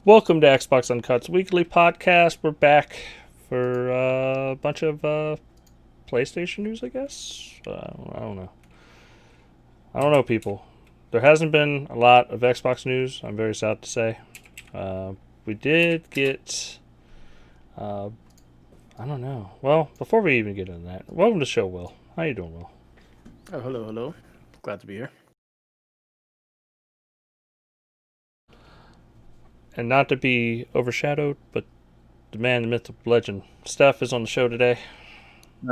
Welcome to Xbox Uncut's weekly podcast. We're back for a bunch of PlayStation news, I guess. I don't know. I don't know, people. There hasn't been a lot of Xbox news. I'm very sad to say. We did get. I don't know. Well, before we even get into that, welcome to the show, Will. How you doing, Will? Oh, hello. Glad to be here. And not to be overshadowed, but the man, the myth, the legend, STEPH is on the show today.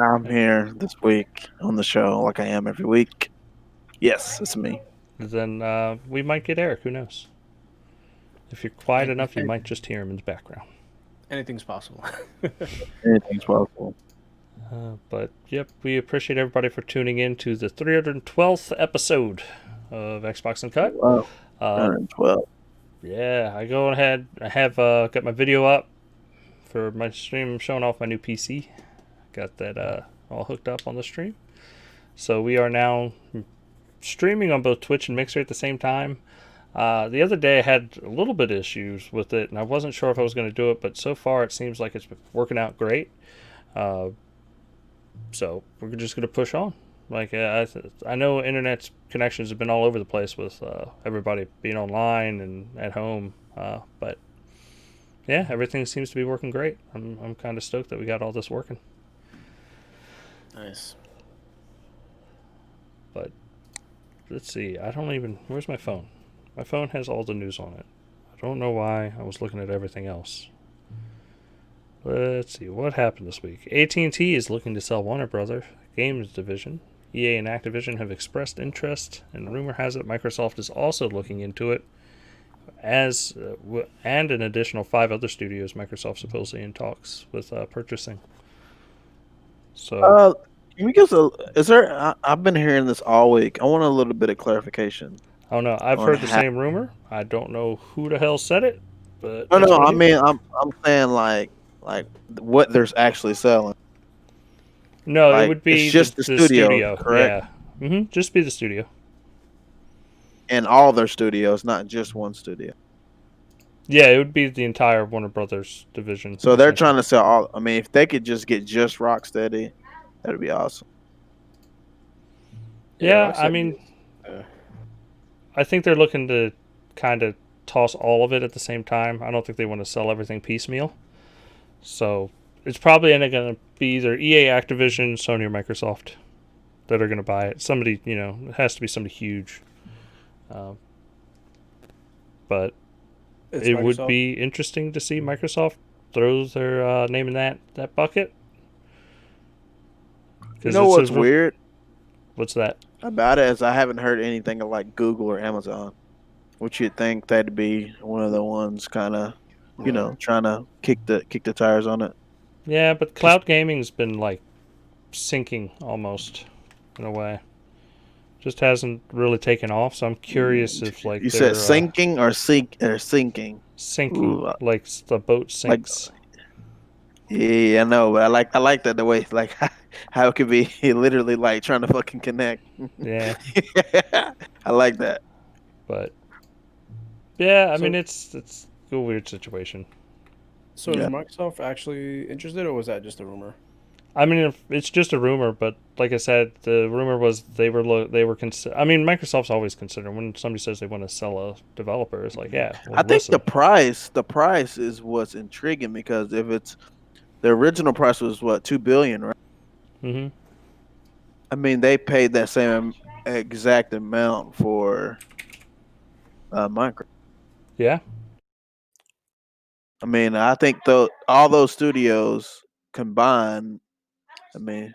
I'm here this week on the show like I am every week. Yes, it's me. Then we might get Eric. Who knows? If you're quiet enough, you might just hear him in the background. Anything's possible. Anything's possible. But yep, we appreciate everybody for tuning in to the 312th episode of Xbox Uncut. Wow. 112. Yeah, I go ahead. I have got my video up for my stream. I'm showing off my new PC. Got that all hooked up on the stream. So we are now streaming on both Twitch and Mixer at the same time. The other day I had a little bit of issues with it, and I wasn't sure if I was going to do it, but so far it seems like it's working out great. So we're just going to push on. Like I know internet connections have been all over the place with everybody being online and at home, but yeah, everything seems to be working great. I'm kind of stoked that we got all this working. Nice. But let's see. Where's my phone? My phone has all the news on it. I don't know why I was looking at everything else. Let's see what happened this week. AT&T is looking to sell Warner Brothers Games division. EA and Activision have expressed interest, and rumor has it Microsoft is also looking into it. And an additional 5 other studios Microsoft supposedly in talks with purchasing. So, can we get is there? I've been hearing this all week. I want a little bit of clarification. I don't know. I've heard the same rumor. I don't know who the hell said it, but no. I mean, I'm saying like what there's actually selling. No, it would be just the studio, correct? Yeah. Just be the studio. And all their studios, not just one studio. Yeah, it would be the entire Warner Brothers division. So they're trying to sell all. I mean, if they could just get just Rocksteady, that'd be awesome. Yeah, I mean, I think they're looking to kind of toss all of it at the same time. I don't think they want to sell everything piecemeal. So it's probably going to be either EA, Activision, Sony, or Microsoft that are going to buy it. Somebody, it has to be somebody huge. But it would be interesting to see Microsoft throw their name in that bucket. You know what's weird? What's that? About it is I haven't heard anything of like Google or Amazon, which you'd think that'd be one of the ones kind of, trying to kick the tires on it. Yeah, but cloud gaming's been like sinking almost in a way. Just hasn't really taken off, so I'm curious if like you said sinking or sinking. Sinking, ooh, like the boat sinks. Yeah, I know, but I like that the way like how it could be literally like trying to fucking connect. Yeah, I like that. But yeah, I mean it's a weird situation. So is Microsoft actually interested, or was that just a rumor? I mean, it's just a rumor, but like I said, the rumor was they were I mean, Microsoft's always considering when somebody says they want to sell a developer. It's like, yeah. I think the price is what's intriguing, because if it's the original price was what, $2 billion, right? Mm-hmm. I mean, they paid that same exact amount for Minecraft. Yeah. I mean, I think all those studios combined. I mean,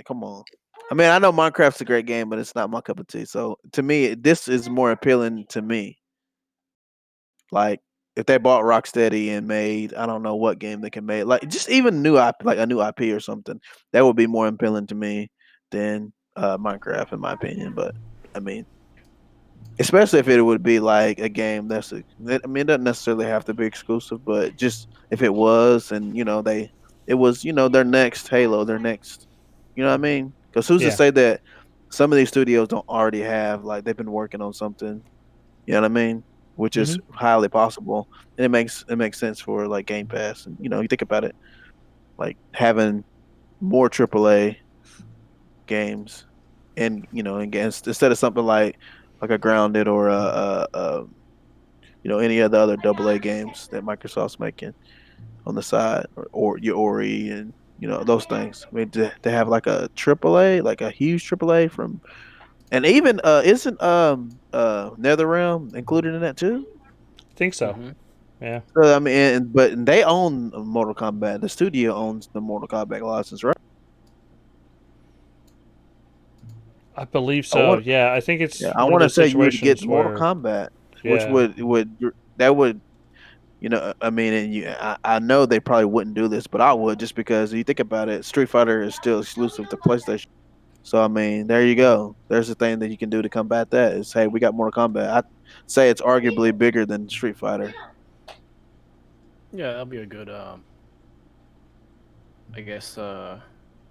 come on. I mean, I know Minecraft's a great game, but it's not my cup of tea. So to me, this is more appealing to me. Like if they bought Rocksteady and made, I don't know what game they can make, like just even new IP, like a new IP or something, that would be more appealing to me than Minecraft, in my opinion. But I mean, especially if it would be like a game it doesn't necessarily have to be exclusive, but just if it was, and it was, their next Halo, their next, you know what I mean? Because who's to say that some of these studios don't already have, like, they've been working on something, you know what I mean? which is highly possible. And it makes sense for like Game Pass. And you think about it, like having more AAA games, and against instead of something like a Grounded or any of the other AA games that Microsoft's making on the side, or your Ori and those things. I mean, to have like a AAA, like a huge AAA from, and even isn't NetherRealm included in that too? I think so. Mm-hmm. Yeah. So I mean, but they own Mortal Kombat. The studio owns the Mortal Kombat license, right? I believe I so. want, Yeah, I think yeah, it's I one of want to those say you would get situations Mortal where, Kombat, which yeah, that would I mean, and I know they probably wouldn't do this, but I would, just because you think about it, Street Fighter is still exclusive to PlayStation. So I mean, there you go. There's a thing that you can do to combat that. Is, hey, we got Mortal Kombat. I say it's arguably bigger than Street Fighter. Yeah, that'll be a good, I guess,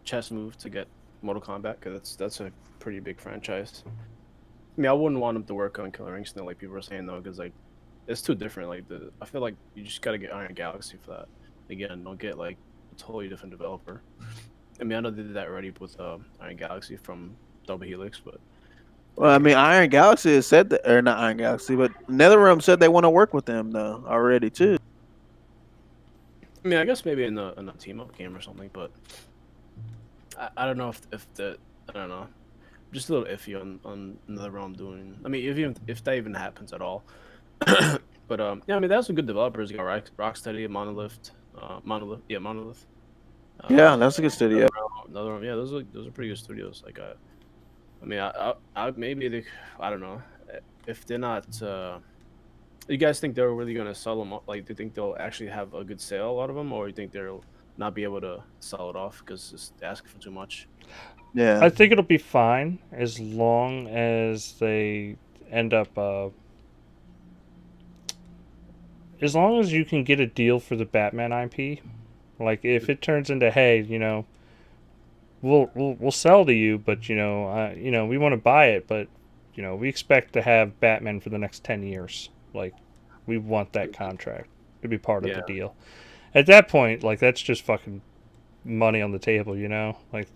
chess move to get Mortal Kombat, because that's a pretty big franchise. I mean, I wouldn't want them to work on Killer Instinct like people are saying though, because like it's too different. Like I feel like you just gotta get Iron Galaxy for that. Again, don't get like a totally different developer. I mean, I know they did that already with Iron Galaxy from Double Helix, but Well, I mean, Iron Galaxy has said that, or not Iron Galaxy, but NetherRealm said they want to work with them though already too. I mean, I guess maybe in a team up game or something. But I don't know if the I don't know. Just a little iffy on NetherRealm doing. I mean, if that even happens at all. But yeah, I mean, they have some good developers. You got Rocksteady, Monolith. Yeah, that's a good studio. Another, yeah, those are pretty good studios. Like, I mean, I maybe they, I don't know, if they're not. You guys think they're really gonna sell them? Like, do you think they'll actually have a good sale, a lot of them, or you think they'll not be able to sell it off because it's asking for too much? Yeah, I think it'll be fine as long as they end up, as long as you can get a deal for the Batman IP. Like, if it turns into, hey, we'll sell to you, but we want to buy it, but we expect to have Batman for the next 10 years. Like, we want that contract to be part of the Yeah, deal. At that point, like, that's just fucking money on the table, Like,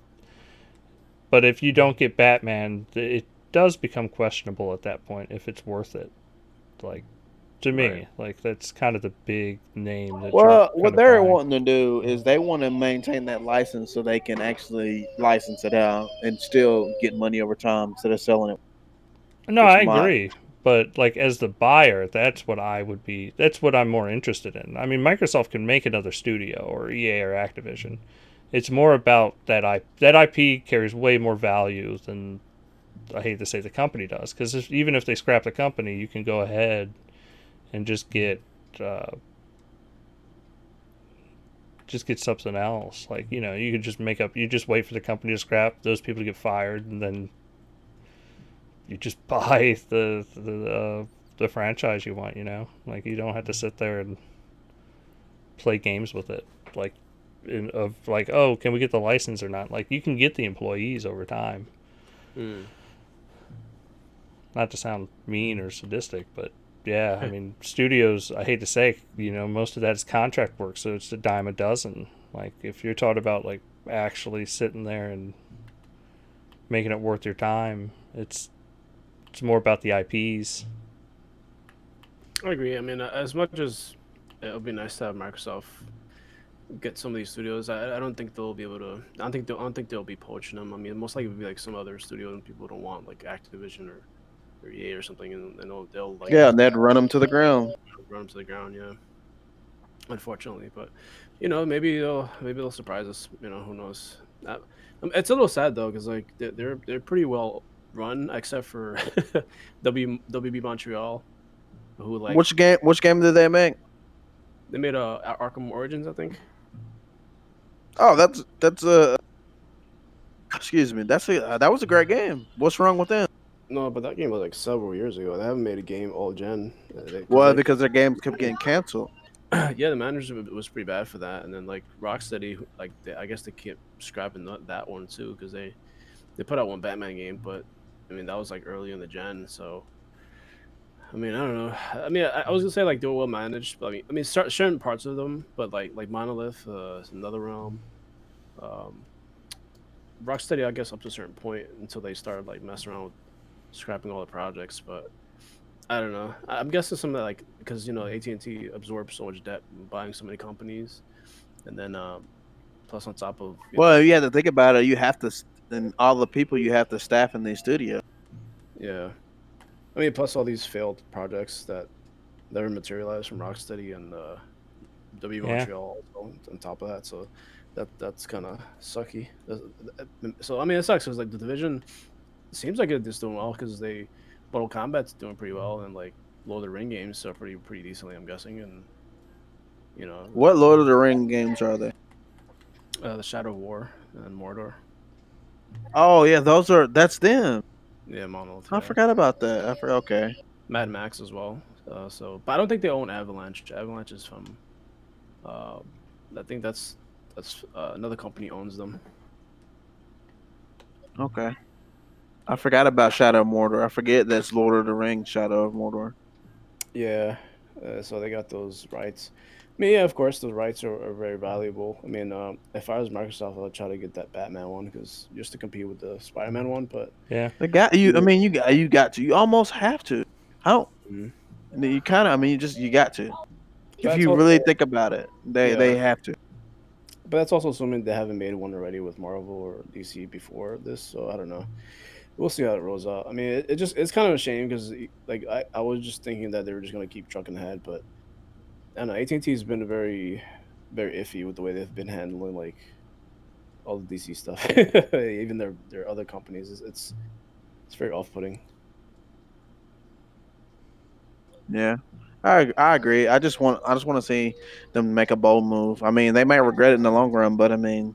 but if you don't get Batman, it does become questionable at that point if it's worth it. Like, to right. me, like, that's kind of the big name that you're well, kind what of they're buying. wanting to do is they want to maintain that license so they can actually license it out and still get money over time instead of selling it. No, Which I my agree. But like, as the buyer, that's what I would be. That's what I'm more interested in. I mean, Microsoft can make another studio, or EA or Activision. It's more about that IP carries way more value than, I hate to say, the company does. Because even if they scrap the company, you can go ahead and uh, just get something else. Like, you could just make up. You just wait for the company to scrap. Those people to get fired, and then you just buy the franchise you want. Like, you don't have to sit there and play games with it. Like, of like, oh, can we get the license or not? Like, you can get the employees over time. Mm. Not to sound mean or sadistic, but yeah, I mean, studios. I hate to say, most of that is contract work, so it's a dime a dozen. Like, if you're talking about like actually sitting there and making it worth your time, it's more about the IPs. I agree. I mean, as much as it would be nice to have Microsoft get some of these studios, I don't think they'll be able to. I don't think they'll be poaching them. I mean, most likely it'll be like some other studio and people don't want, like Activision or EA or something, and they'll like yeah, and they'd run them to the ground. run them to the ground. Yeah, unfortunately, but maybe they'll surprise us. Who knows? It's a little sad though, because like they're pretty well run, except for WB Montreal, who like Which game did they make? they made Arkham Origins, I think. Oh, that's a excuse me. That was a great game. What's wrong with them? No, but that game was like several years ago. They haven't made a game all gen. Because Well, because their games kept getting canceled. yeah, the management was pretty bad for that. And then like Rocksteady, like I guess they kept scrapping that one too, because they put out one Batman game, but I mean that was like early in the gen. So I mean, I don't know. I mean, I was gonna say like they were well managed, but I mean, certain parts of them, but like Monolith, Another Realm, um, Rocksteady, I guess up to a certain point until they started like messing around with scrapping all the projects. But I don't know. I'm guessing some of that, like because AT&T absorbed so much debt buying so many companies, and then plus on top of Well, you have to think about it. You have to, and all the people you have to staff in these studios. yeah. I mean, plus all these failed projects that never materialized from Rocksteady and W Yeah. Montreal on top of that. So that's kind of sucky. So I mean, it sucks because like the division seems like it's doing well because they Mortal Kombat's doing pretty well and like Lord of the Ring games are pretty decently, I'm guessing, and you know What Lord of the Ring games are they? the Shadow of War and Mordor. Oh yeah, that's them. Yeah, Monolith. I Yeah, forgot about that. I forgot. Okay. Mad Max as well. But I don't think they own Avalanche. Avalanche is from. Uh, I think that's another company owns them. Okay. I forgot about Shadow of Mordor. I forget that's Lord of the Rings, Shadow of Mordor. Yeah, so they got those rights. I mean, yeah, of course, those rights are very valuable. I mean, if I was Microsoft, I'd try to get that Batman one because just to compete with the Spider-Man one. But Yeah. They got you. I yeah, mean, you got to. You almost have to. I don't. mhm. I mean, you kind of. I mean, you got to. But If that's you really also think about it, they yeah, have to. but that's also assuming they haven't made one already with Marvel or DC before this. So I don't know. We'll see how it rolls out. I mean, it's kind of a shame because like I was just thinking that they were just gonna keep trucking ahead, but I don't know. AT&T has been very iffy with the way they've been handling like all the DC stuff, even their other companies. It's very off putting. Yeah, I agree. I just want to see them make a bold move. I mean, they may regret it in the long run, but I mean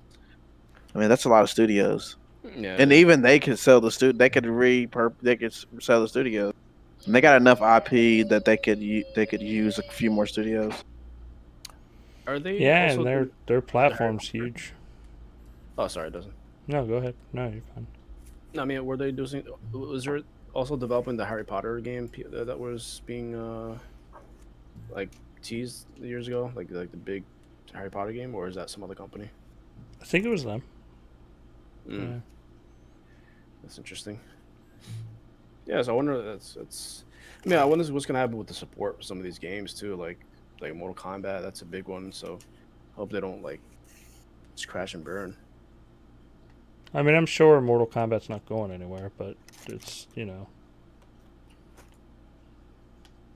that's a lot of studios, Yeah, it and is. even they could sell the They could sell the studios. And they got enough IP that they could use a few more studios. Are they Yeah, and also their the Harry platform's Potter? huge. Oh, sorry, it doesn't. No, go ahead. No, you're fine. I mean, were they doing? Was there also developing the Harry Potter game that was being like teased years ago, like the big Harry Potter game, or is that some other company? I think it was them. Mm, Yeah. that's interesting. Yeah, so I wonder that's. I mean, I wonder what's gonna happen with the support for some of these games too, like Mortal Kombat. That's a big one. So hope they don't like just crash and burn. I mean, I'm sure Mortal Kombat's not going anywhere, but it's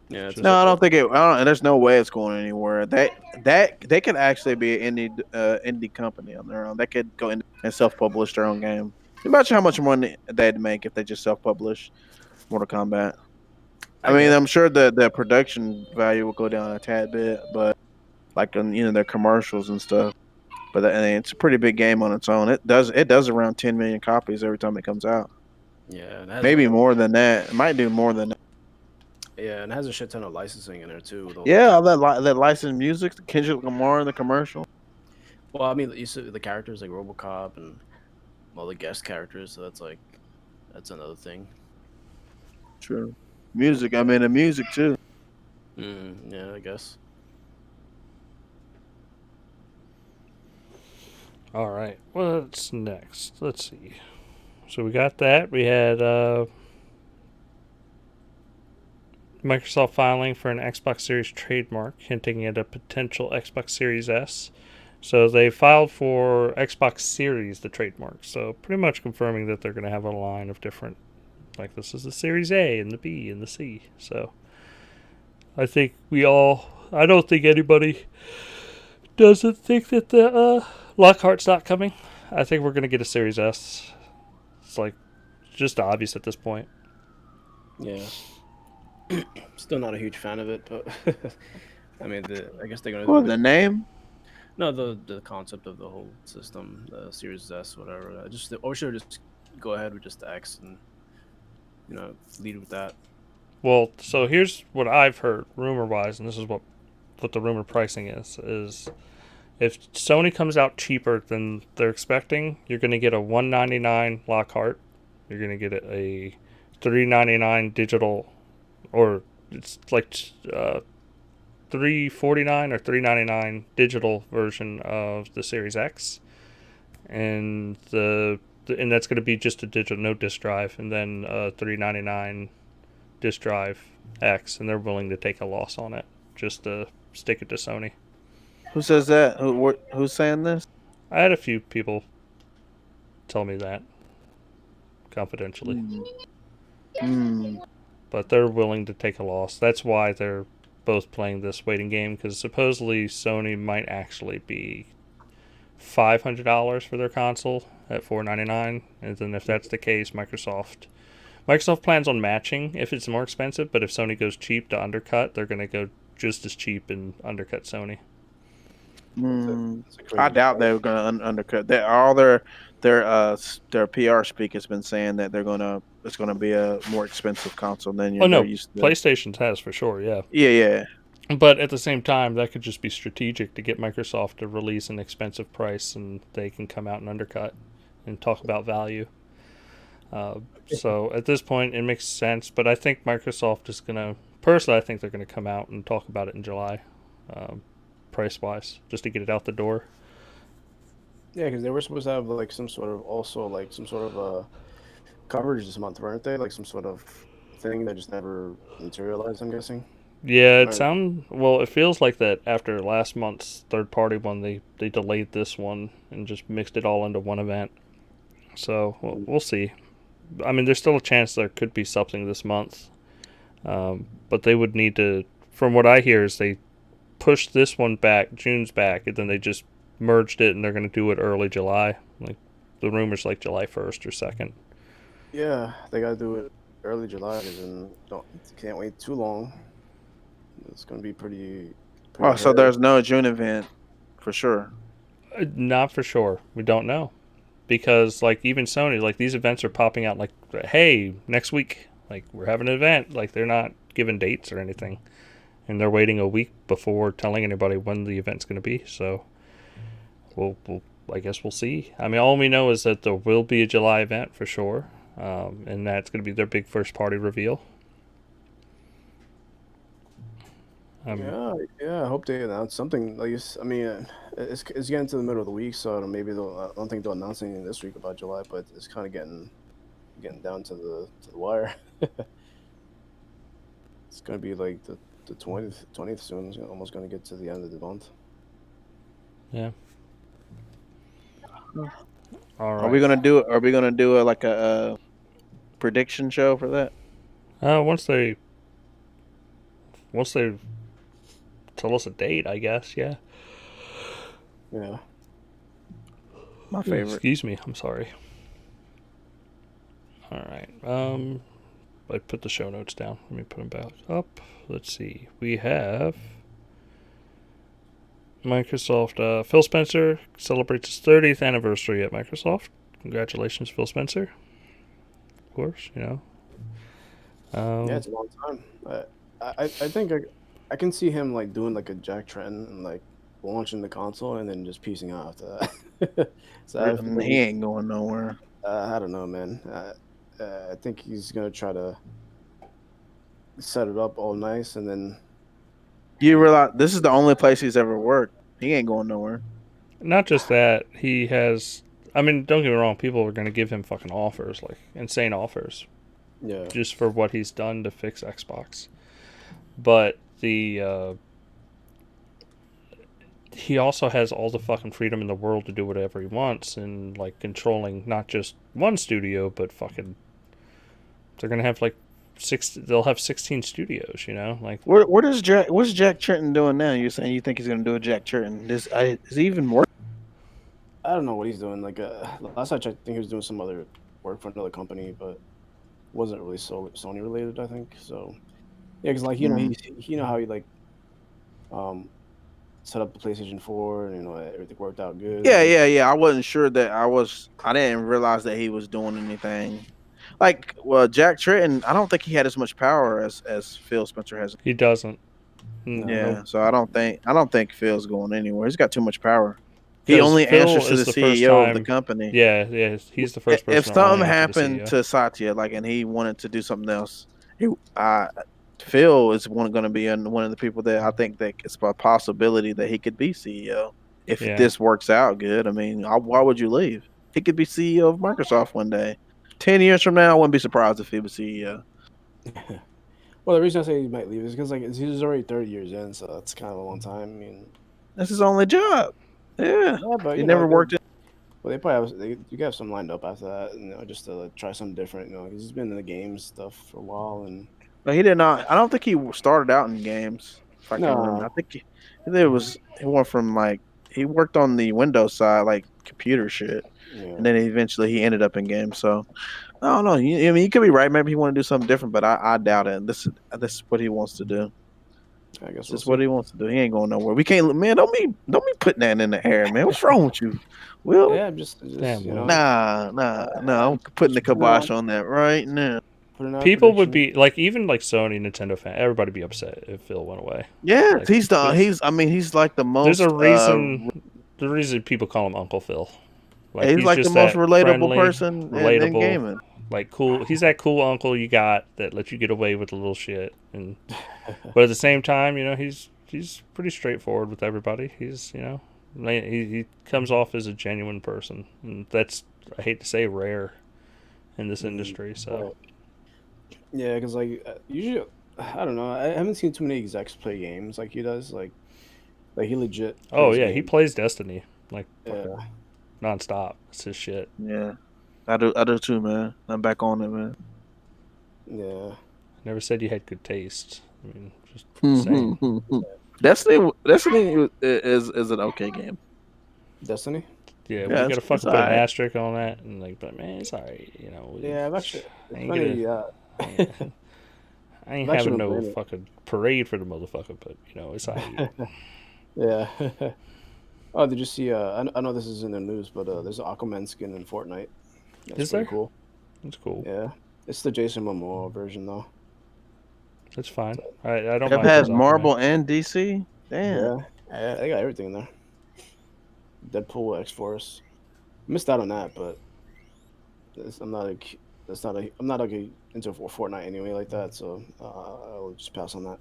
Yeah, it's a No, I don't support. think it. I don't, there's no way it's going anywhere. That they could actually be an indie company on their own. They could go in and self publish their own game. Imagine how much money they'd make if they just self publish Mortal Kombat. I I mean, guess. I'm sure the production value will go down a tad bit, but like on their commercials and stuff. But it's a pretty big game on its own. It does around 10 million copies every time it comes out. Yeah, and it has Maybe more than that. It might do more than that. yeah, and it has a shit ton of licensing in there too, with all the Yeah, all characters. that licensed music, Kendrick Lamar in the commercial. Well, I mean, you see the characters like RoboCop and all the guest characters, so that's another thing. True. Music. I mean, the music too. Yeah, I guess. all right. What's next? Let's see. So we got that. We had Microsoft filing for an Xbox Series trademark, hinting at a potential Xbox Series S. So they filed for Xbox Series, the trademark. So pretty much confirming that they're going to have a line of different, like this is the Series A and the B and the C. So I think I don't think anybody doesn't think that the Lockhart's not coming. I think we're going to get a Series S. It's like just obvious at this point. Yeah, still not a huge fan of it, but I mean, I guess they're gonna Well, do the name. no the concept of the whole system, the Series S, whatever. Or should just go ahead with just the X and lead with that. Well, so here's what I've heard rumor wise, and this is what the rumor pricing is if Sony comes out cheaper than they're expecting, you're going to get a $199 Lockhart. You're going to get a $399 digital, or it's like $349 or $399 digital version of the Series X, and and that's going to be just a digital, no disk drive, and then $399 disk drive X, and they're willing to take a loss on it just to stick it to Sony. Who says that? Who's saying this? I had a few people tell me that confidentially, but they're willing to take a loss. That's why they're both playing this waiting game, because supposedly Sony might actually be $500 for their console at $499, and then if that's the case, Microsoft plans on matching if it's more expensive, but if Sony goes cheap to undercut, they're going to go just as cheap and undercut Sony. I doubt they were going to undercut. All their PR speak has been saying that it's gonna be a more expensive console than you're used to. PlayStation has for sure, yeah. Yeah. But at the same time, that could just be strategic to get Microsoft to release an expensive price, and they can come out and undercut and talk about value. So at this point, it makes sense. But I think Microsoft is gonna. Personally, I think they're gonna come out and talk about it in July, price-wise, just to get it out the door. Yeah, because they were supposed to have like some sort of coverage this month, weren't they? Like some sort of thing that just never materialized, I'm guessing. Yeah, it feels like that after last month's third-party one, they delayed this one and just mixed it all into one event. So we'll see. I mean, there's still a chance there could be something this month, but they would need to. From what I hear, is they pushed this one back, June's back, and then they just merged it, and they're going to do it early July. Like the rumors, like July 1st or 2nd. Yeah, they got to do it early July, and can't wait too long. It's going to be pretty so there's no June event for sure. Not for sure. We don't know. Because, like, even Sony, like, these events are popping out, like, hey, next week, like, we're having an event. Like, they're not giving dates or anything. And they're waiting a week before telling anybody when the event's going to be. So, I guess we'll see. I mean, all we know is that there will be a July event for sure. And that's going to be their big first-party reveal. Yeah, I hope they announce something. Like, I mean, it's getting to the middle of the week, so maybe I don't think they'll announce anything this week about July, but it's kind of getting down to the wire. It's gonna be like the 20th soon. It's almost gonna get to the end of the month. Yeah. All right. Are we gonna do a prediction show for that? Once they tell us a date, I guess. Yeah. Yeah. My favorite. Excuse me. I'm sorry. All right. I put the show notes down. Let me put them back up. Let's see. We have Microsoft. Phil Spencer celebrates his 30th anniversary at Microsoft. Congratulations, Phil Spencer. Of course, you know. Yeah, it's a long time. I think I can see him like doing like a Jack Trenton and like launching the console and then just piecing out after that. So he ain't going nowhere. I don't know, man. I think he's gonna try to set it up all nice and then. You realize this is the only place he's ever worked. He ain't going nowhere. Not just that, he has. I mean, don't get me wrong. People are going to give him fucking offers, like insane offers. Yeah. Just for what he's done to fix Xbox. But he also has all the fucking freedom in the world to do whatever he wants, and like controlling not just one studio, but fucking. They're gonna have like they'll have 16 studios, you know. Like what's Jack Trenton doing now? You're saying you think he's gonna do a Jack Trenton? Is he even more? I don't know what he's doing. Like last I checked, I think he was doing some other work for another company, but wasn't really Sony related. I think so. Yeah, because like you know how he like set up the PlayStation 4 and everything worked out good. Yeah. I wasn't sure that I didn't realize that he was doing anything. Like, well, Jack Trenton, I don't think he had as much power as Phil Spencer has. He doesn't. No. Yeah, so I don't think Phil's going anywhere. He's got too much power. He only answers to the CEO of the company. Yeah, he's the first person. If something happened to Satya, like, and he wanted to do something else, Phil is going to be one of the people that I think that it's a possibility that he could be CEO if Yeah. this works out good. I mean, why would you leave? He could be CEO of Microsoft one day. 10 years from now, I wouldn't be surprised if he was CEO. Well, the reason I say he might leave is because like he's already 30 years in, so that's kind of a long time. I mean, That's his only job. Yeah, but he never worked. Well, they probably you have some lined up after that, just to like, try something different. Because he's been in the games stuff for a while, and But he did not. I don't think he started out in games. If I can remember, I think he went from like he worked on the Windows side, like computer shit, and then eventually he ended up in games. So I don't know. I mean, you could be right. Maybe he want to do something different, but I doubt it. This is what he wants to do. I guess this is what he wants to do. He ain't going nowhere. We can't, man. Don't be putting that in the air, man. What's wrong with you? Will? Yeah, just Damn, Nah. I'm putting the kibosh on that right now. People would be like, even like Sony, Nintendo fan, everybody be upset if Phil went away. Yeah, like, he's like the most. There's a reason. The reason people call him Uncle Phil. Like he's like just the most relatable friendly, person relatable, in gaming. Like cool. He's that cool uncle you got that lets you get away with a little shit, and but at the same time, he's pretty straightforward with everybody. He's he comes off as a genuine person, and that's, I hate to say, rare in this industry. So yeah, because like usually, I don't know. I haven't seen too many execs play games like he does. Like he legit. Oh yeah, games. he plays Destiny like yeah. nonstop. It's his shit. Yeah, I do too, man. I'm back on it, man. Yeah. Never said you had good taste. I mean, just saying. Destiny is an okay game. Destiny. Yeah, we gotta fucking put an asterisk on that, and like, but man, it's alright, Yeah, I've actually. I ain't having no fucking parade for the motherfucker, but it's alright. Yeah. Oh, did you see? I know this is in the news, but there's an Aquaman skin in Fortnite. That's pretty cool. That's cool. Yeah, it's the Jason Momoa version though. That's fine. I don't mind. It has Marvel and DC. Damn. Yeah, they got everything in there. Deadpool, X-Force. Missed out on that, but I'm not into Fortnite anyway like that, so I'll just pass on that.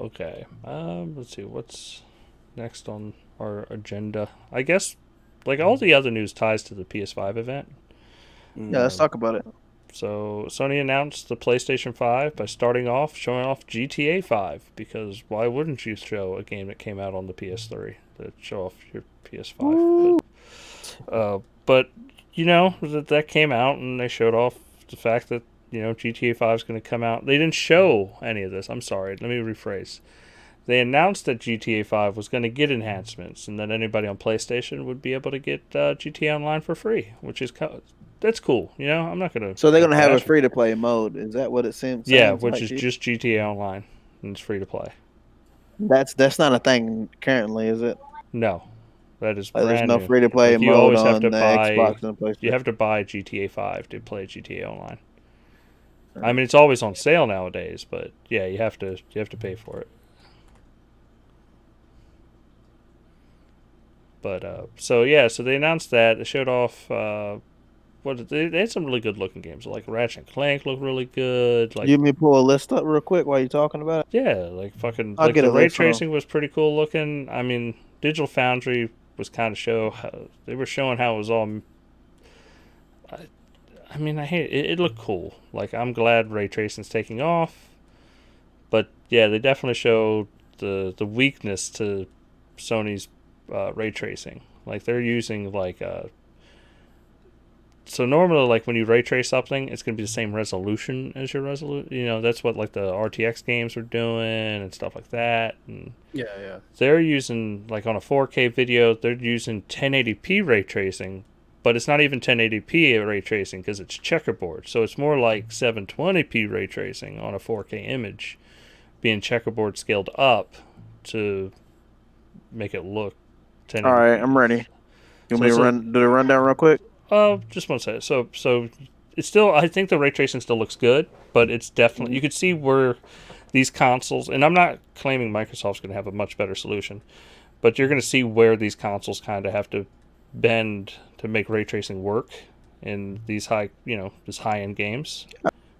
Okay. Let's see what's next on our agenda. I guess like all the other news ties to the PS5 event. Yeah, let's talk about it. So Sony announced the PlayStation 5 by showing off GTA 5, because why wouldn't you show a game that came out on the PS3 to show off your PS5? But that came out, and they showed off the fact that GTA 5 is going to come out. They didn't show any of this. I'm sorry. Let me rephrase. They announced that GTA 5 was going to get enhancements, and that anybody on PlayStation would be able to get GTA Online for free, which is that's cool. I'm not going to. So they're going to have a free-to-play mode. Is that what it seems? Yeah, which is just GTA Online, and it's free to play. That's not a thing currently, is it? No. That is brand there's no new. free-to-play mode you always on have to the buy, Xbox and PlayStation. You have to buy GTA 5 to play GTA Online. I mean, it's always on sale nowadays, but yeah, you have to pay for it. But so they announced that. They showed off they had some really good looking games. Like Ratchet and Clank looked really good. Like, you may pull a list up real quick while you're talking about it. Yeah, like fucking like the ray tracing was pretty cool looking. I mean, Digital Foundry was kind of showing how it was all. I mean, I hate it. It looked cool. Like, I'm glad ray tracing's taking off. But yeah, they definitely showed the weakness to Sony's ray tracing. Like, they're using like so normally, like, when you ray trace something, it's going to be the same resolution as your resolution. That's what like the RTX games are doing and stuff like that. And yeah. They're using, like, on a 4K video, they're using 1080p ray tracing. But it's not even 1080p ray tracing because it's checkerboard. So it's more like 720p ray tracing on a 4K image, being checkerboard scaled up to make it look 1080p. All right, I'm ready. You want me to do the rundown real quick? Just want to say it. So it's still, I think the ray tracing still looks good, but it's definitely, you could see where these consoles, and I'm not claiming Microsoft's going to have a much better solution, but you're going to see where these consoles kind of have to bend to make ray tracing work in these just high-end games.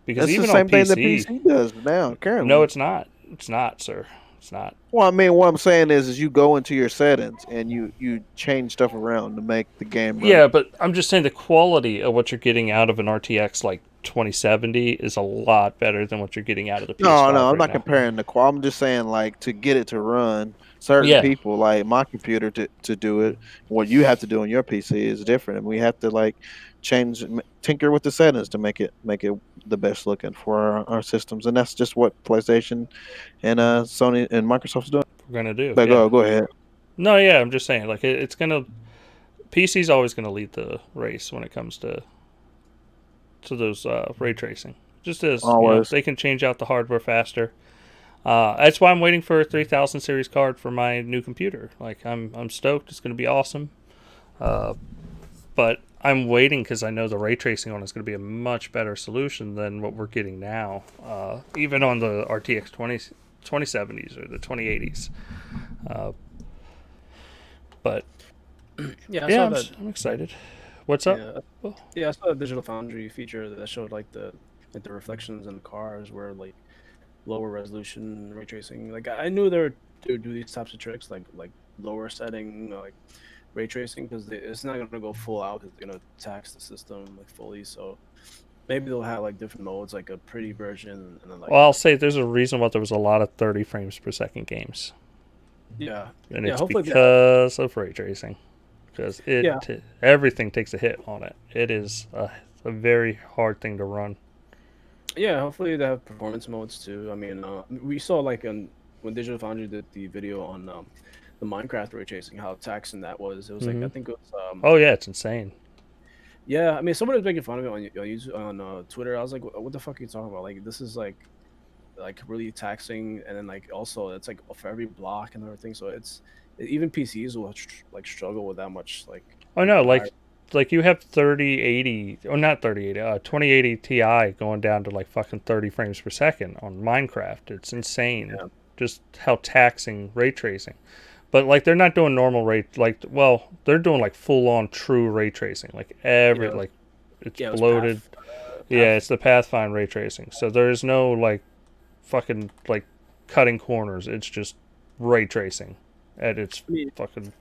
Because That's the even same on thing the PC, PC does now. Currently, no, it's not. It's not, sir. It's not. Well, I mean, what I'm saying is you go into your settings and you change stuff around to make the game run. Yeah, but I'm just saying the quality of what you're getting out of an RTX like 2070 is a lot better than what you're getting out of the PS5 No, I'm right not now. comparing the quality. I'm just saying, like, to get it to run, certain Yeah. people, like my computer, to do it, what you have to do on your PC is different, and we have to like tinker with the settings to make it the best looking for our systems, and that's just what PlayStation and Sony and Microsoft's doing. We're gonna do. But Yeah. go ahead. No, yeah, I'm just saying, like, it's gonna. PC's always gonna lead the race when it comes to those ray tracing. Just as Always. they can change out the hardware faster. That's why I'm waiting for a 3000 series card for my new computer. Like, I'm stoked. It's gonna be awesome. But I'm waiting because I know the ray tracing on it is going to be a much better solution than what we're getting now, even on the RTX 2070s or the 2080s. But Yeah, I yeah, saw I'm, that. I'm excited. What's up? Yeah, Oh, yeah, I saw a Digital Foundry feature that showed like the reflections in the cars were like lower resolution ray tracing. Like I knew they would do these types of tricks, like lower setting, like ray tracing, because it's not gonna go full out because they're gonna tax the system like fully. So maybe they'll have like different modes, like a pretty version, and then like well, I'll say there's a reason why there was a lot of 30 frames per second games, yeah, and yeah. it's Hopefully, because of ray tracing. Because yeah, everything takes a hit on it. It is a very hard thing to run. yeah. Hopefully they have performance modes too. I mean, we saw like when Digital Foundry did the video on the Minecraft ray tracing, how taxing that was. It was like I think it was Oh yeah, it's insane. yeah. I mean, somebody was making fun of it on YouTube, on Twitter. I was like, what the fuck are you talking about? Like this is like really taxing, and then like also it's like for every block and everything. So even PCs will like struggle with that much like. Oh no, higher. like you have 3080 or not 3080, 2080 Ti going down to like fucking 30 frames per second on Minecraft. It's insane. Yeah. Just how taxing ray tracing. But like they're not doing normal ray they're doing like full on true ray tracing. Like Yeah. it's Yeah, it was bloated. Path, Yeah, it's the Pathfind ray tracing. So there is no like fucking like cutting corners. It's just ray tracing at its I mean, fucking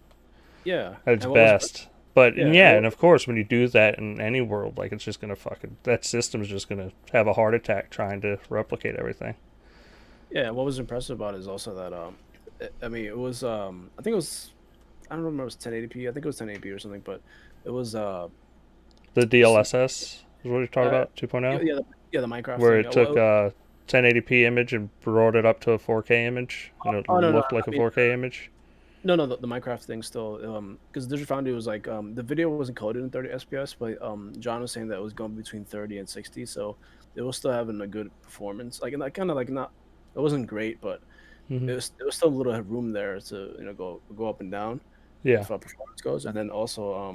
yeah, at its and what was best. But yeah, and of course, when you do that in any world, like it's just gonna that system's just gonna have a heart attack trying to replicate everything. yeah. What was impressive about it is also that I mean, it was I think it was I don't remember if it was 1080p. I think it was 1080p or something, but it was The DLSS is what you're talking about, 2.0, yeah, the Minecraft where thing. it took a 1080p image and brought it up to a 4K image, and it Oh no, looked like I a mean, 4K image. no, the Minecraft thing still, because Digital Foundry was like, the video wasn't coded in 30 FPS, but John was saying that it was going between 30 and 60, so it was still having a good performance. Like, and that kind of like not, it wasn't great, but Mm-hmm. it was still a little room there to go up and down Yeah. as far as performance goes. And then also,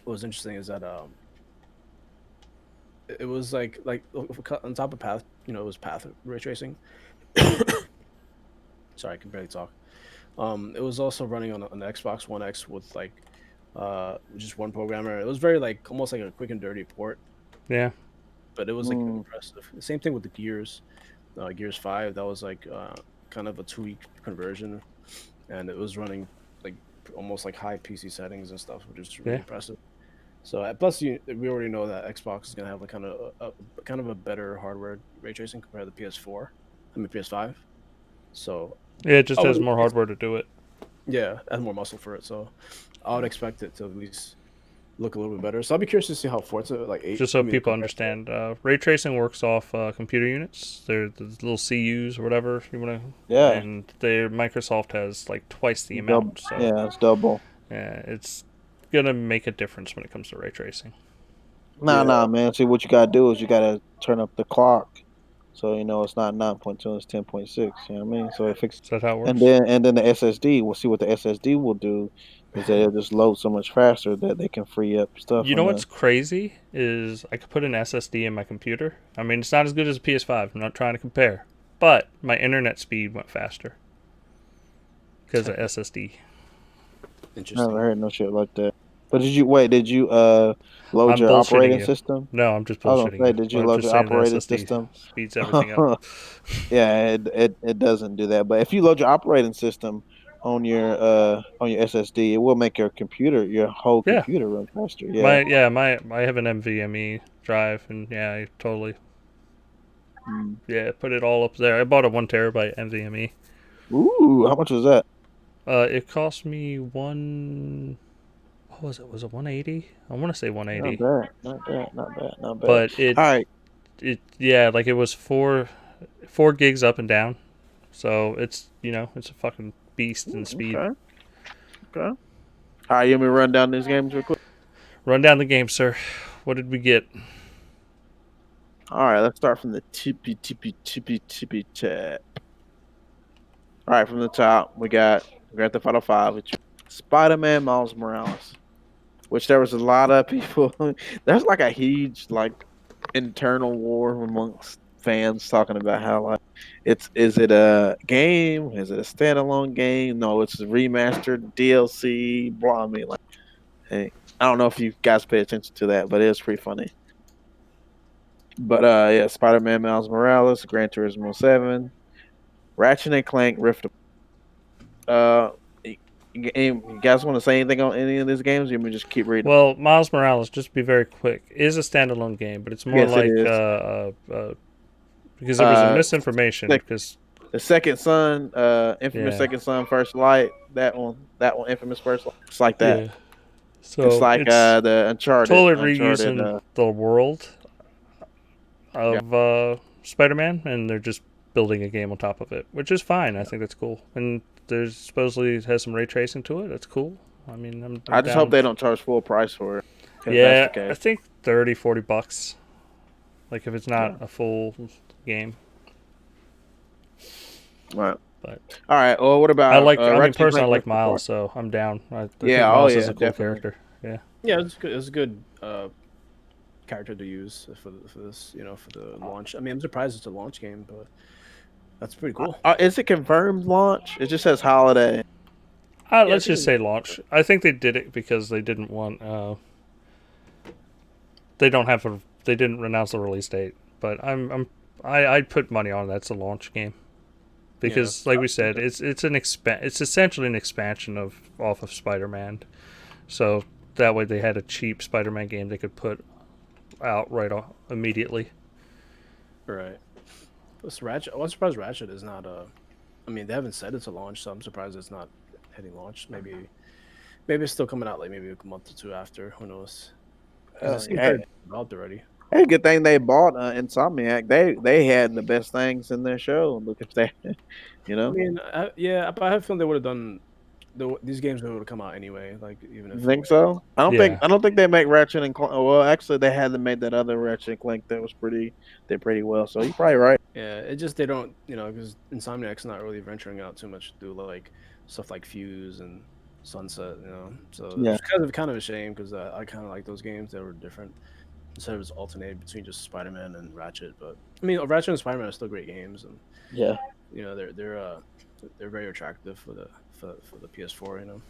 what was interesting is that it was like on top of path, it was path ray tracing. Sorry, I can barely talk. It was also running on an Xbox One X with like just one programmer. It was very like almost like a quick and dirty port, Yeah. but it was like impressive. The same thing with the Gears, Gears 5. That was like kind of a 2 week conversion, and it was running like almost like high PC settings and stuff, which is really impressive. So plus, we already know that Xbox is gonna have like kind of a better hardware ray tracing compared to the PS4. I mean PS5. So Yeah, it just has more hardware to do it. yeah, it has more muscle for it. So I would expect it to at least look a little bit better. So I'll be curious to see how Forza like 8. Just so people understand, ray tracing works off computer units. They're the little CUs or whatever you want to. Yeah. And Microsoft has like twice the amount. So yeah, it's double. Yeah, it's gonna make a difference when it comes to ray tracing. Nah, man. See, what you gotta do is you gotta turn up the clock, so it's not 9.2, it's 10.6. You know what I mean? So it fixes. Is that how it works? And then the SSD. We'll see what the SSD will do. Is that it'll just load so much faster that they can free up stuff. You know what's crazy is I could put an SSD in my computer. I mean, it's not as good as a PS5. I'm not trying to compare, but my internet speed went faster because of SSD. Interesting. Never heard no shit like that. But did you load I'm your bullshitting operating you. system? No, I'm just I was bullshitting gonna say, you. did you I'm load just your saying the operating SSD system? speeds everything up. Yeah, it doesn't do that. But if you load your operating system on your SSD, it will make your whole Yeah, computer run faster. Yeah. I have an NVMe drive, and yeah, I totally Mm. put it all up there. I bought a 1 terabyte NVMe. Ooh, how much was that? It cost me one. What was it? Was it 180? I want to say Not 180, bad, not bad, not bad, not bad. but it All right. it yeah, like it was four gigs up and down. So it's a fucking beast in speed. Okay. Okay. All right, you want me to run down these games real quick? Run down the game, sir. What did we get? All right, let's start from the tippy top. All right, from the top, we got Grand Theft Auto 5, which Spider-Man Miles Morales, which there was a lot of people. There's like a huge internal war amongst fans talking about how is it a game? Is it a standalone game? No, it's a remastered DLC. Blah. I mean, hey, I don't know if you guys pay attention to that, but it was pretty funny. But yeah, Spider-Man Miles Morales, Gran Turismo 7, Ratchet and Clank Rift. Uh, you guys want to say anything on any of these games? You may just keep reading. Well, Miles Morales, just to be very quick, is a standalone game, but it's more Yes, it like is. because there was a misinformation. Like Because the Second Son, infamous yeah, Second Son, First Light. That one, infamous First Light. It's like that. yeah. It's So like it's the totally Uncharted. reusing the world Yeah, of Spider-Man, and they're just building a game on top of it, which is fine. I think that's cool. And there's supposedly has some ray tracing to it. That's cool. I mean, I'm I just hope down. they don't charge full price for it. If that's the Yeah, I case. think 30-40 bucks. Like if it's Yeah. not a full game, Right. but All right. Well, what I about like. I mean, Ratchet and personally, I Clank like Rift Apart? Miles, so I'm down. I think Yeah. Oh Miles is yeah. a cool Definitely. character. Yeah. Yeah, it's good. It's a good character to use for this, for the launch. I mean, I'm surprised it's a launch game, but that's pretty cool. Is it confirmed launch? It just says holiday. Yeah, I Let's think just say launch. I think they did it because they didn't want. They don't have a. They didn't announce the release date, but I'd put money on that's a launch game because, like we said, it's it's essentially an expansion off of Spider-Man. So that way they had a cheap Spider-Man game they could put out immediately. right. This Ratchet. I'm surprised Ratchet is not. I mean, they haven't said it's a launch, so I'm surprised it's not hitting launch. Maybe it's still coming out like maybe a month or two after. Who knows? Because it seems Hey, very developed already. hey, good thing they bought Insomniac. They had the best things in their show. Look if they, you I know, mean, yeah, but I have a feeling they would have done these games would have come out anyway. Like even you if think so? Yeah. I don't think they make Ratchet and Clank. Well, actually, they hadn't made that other Ratchet and Clank that was did pretty well. So you're probably right. yeah, it just they don't because Insomniac's not really venturing out too much to do like stuff like Fuse and Sunset. So Yeah. it's kind of a shame because I kind of like those games. They were different instead of just alternating between just Spider-Man and Ratchet. But I mean, Ratchet and Spider-Man are still great games, and Yeah. they're very attractive for the PS4.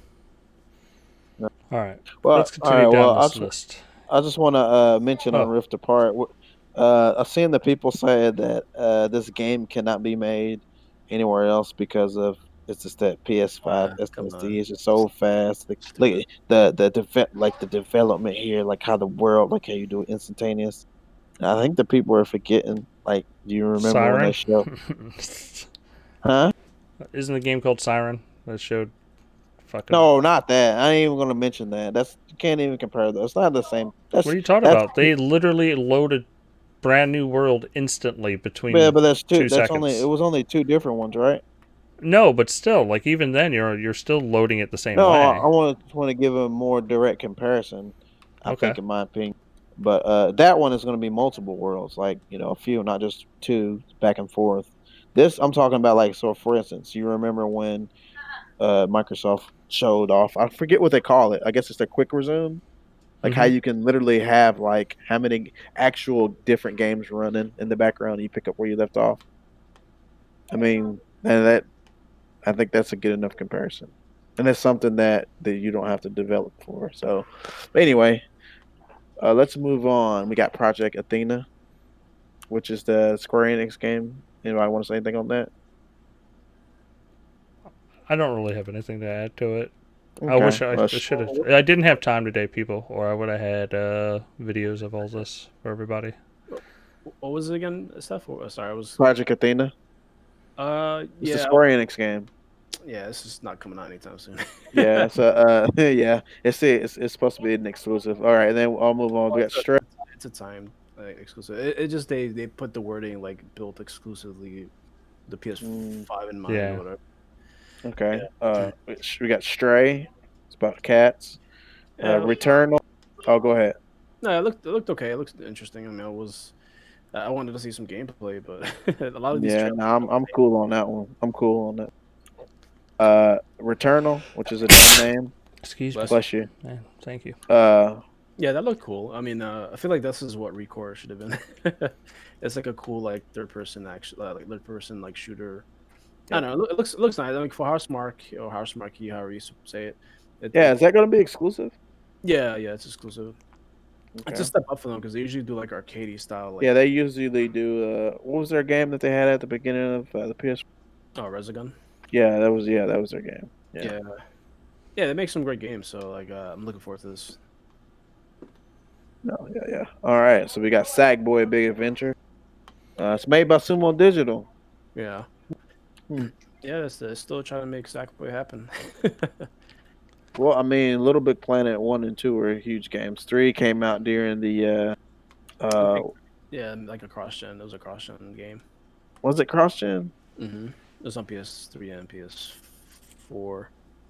All right. Well, Let's all continue right. down Well, this list. I just want to mention on Oh, Rift Apart. I've seen the people say that this game cannot be made anywhere else because of it's just that PS5 Come SSD on, is just so fast. stupid. The development here, like how the world, like how you do it instantaneous. And I think the people are forgetting. Like, do you remember when they Siren. showed? Huh? Isn't the game called Siren that showed fucking? No, not that. I ain't even gonna mention that. You can't even compare those. It's not the same. What are you talking That's about? They literally loaded brand new world instantly yeah, between but that's two. 2 seconds. It was only two different ones, right? No, but still, like even then, you're still loading it the same No, way. I want to give a more direct comparison. I Okay. think, in my opinion, but that one is going to be multiple worlds, like a few, not just two, back and forth. This I'm talking about, like, so for instance, you remember when Microsoft showed off? I forget what they call it. I guess it's their quick resume, like how Mm-hmm. you can literally have like how many actual different games running in the background. And you pick up where you left off. I mean, and that I think that's a good enough comparison. and it's something that you don't have to develop for. So, but anyway, let's move on. We got Project Athena, which is the Square Enix game. Anybody want to say anything on that? I don't really have anything to add to it. I Okay. wish I should have. I didn't have time today, people, or I would have had videos of all this for everybody. What was it again, Steph? Sorry, I was. Project Athena. It's the Yeah, Square Enix game. yeah. This is not coming out anytime soon. Yeah. So, yeah, it's supposed to be an exclusive. All right, and then I'll move on. We got Stray. It's a time exclusive. It just they put the wording like built exclusively the PS5 in mind Yeah. or whatever. Okay. We got Stray. It's about cats. Yeah, Returnal. Oh, go ahead. no, it looked okay. It looks interesting. I mean, I wanted to see some gameplay, but a lot of these. Yeah, trailers- no, I'm cool on that one. I'm cool on that. Returnal, which is a dumb name. Excuse me. Bless you. Man, thank you. Yeah, that looked cool. I mean, I feel like this is what Recore should have been. It's like a cool like third person like shooter. I don't know. It looks nice. I mean, for Housemarque or Housemarque, however you say it. Yeah, is that gonna be exclusive? Yeah, it's exclusive. Okay. It's a step up for them because they usually do like arcadey style. Like, Yeah, they usually do. What was their game that they had at the beginning of the PS? oh, Resogun. Yeah, that was their game. Yeah. Yeah, they make some great games. So like, I'm looking forward to this. No, yeah. All right, so we got Sackboy Big Adventure. It's made by Sumo Digital. Yeah. Hmm. Yeah, it's still trying to make Sackboy happen. Well, I mean, Little Big Planet 1 and 2 were huge games. 3 came out during the yeah, like a cross-gen. It was a cross-gen game. was it cross-gen? Mm-hmm. It was on PS3 and PS4.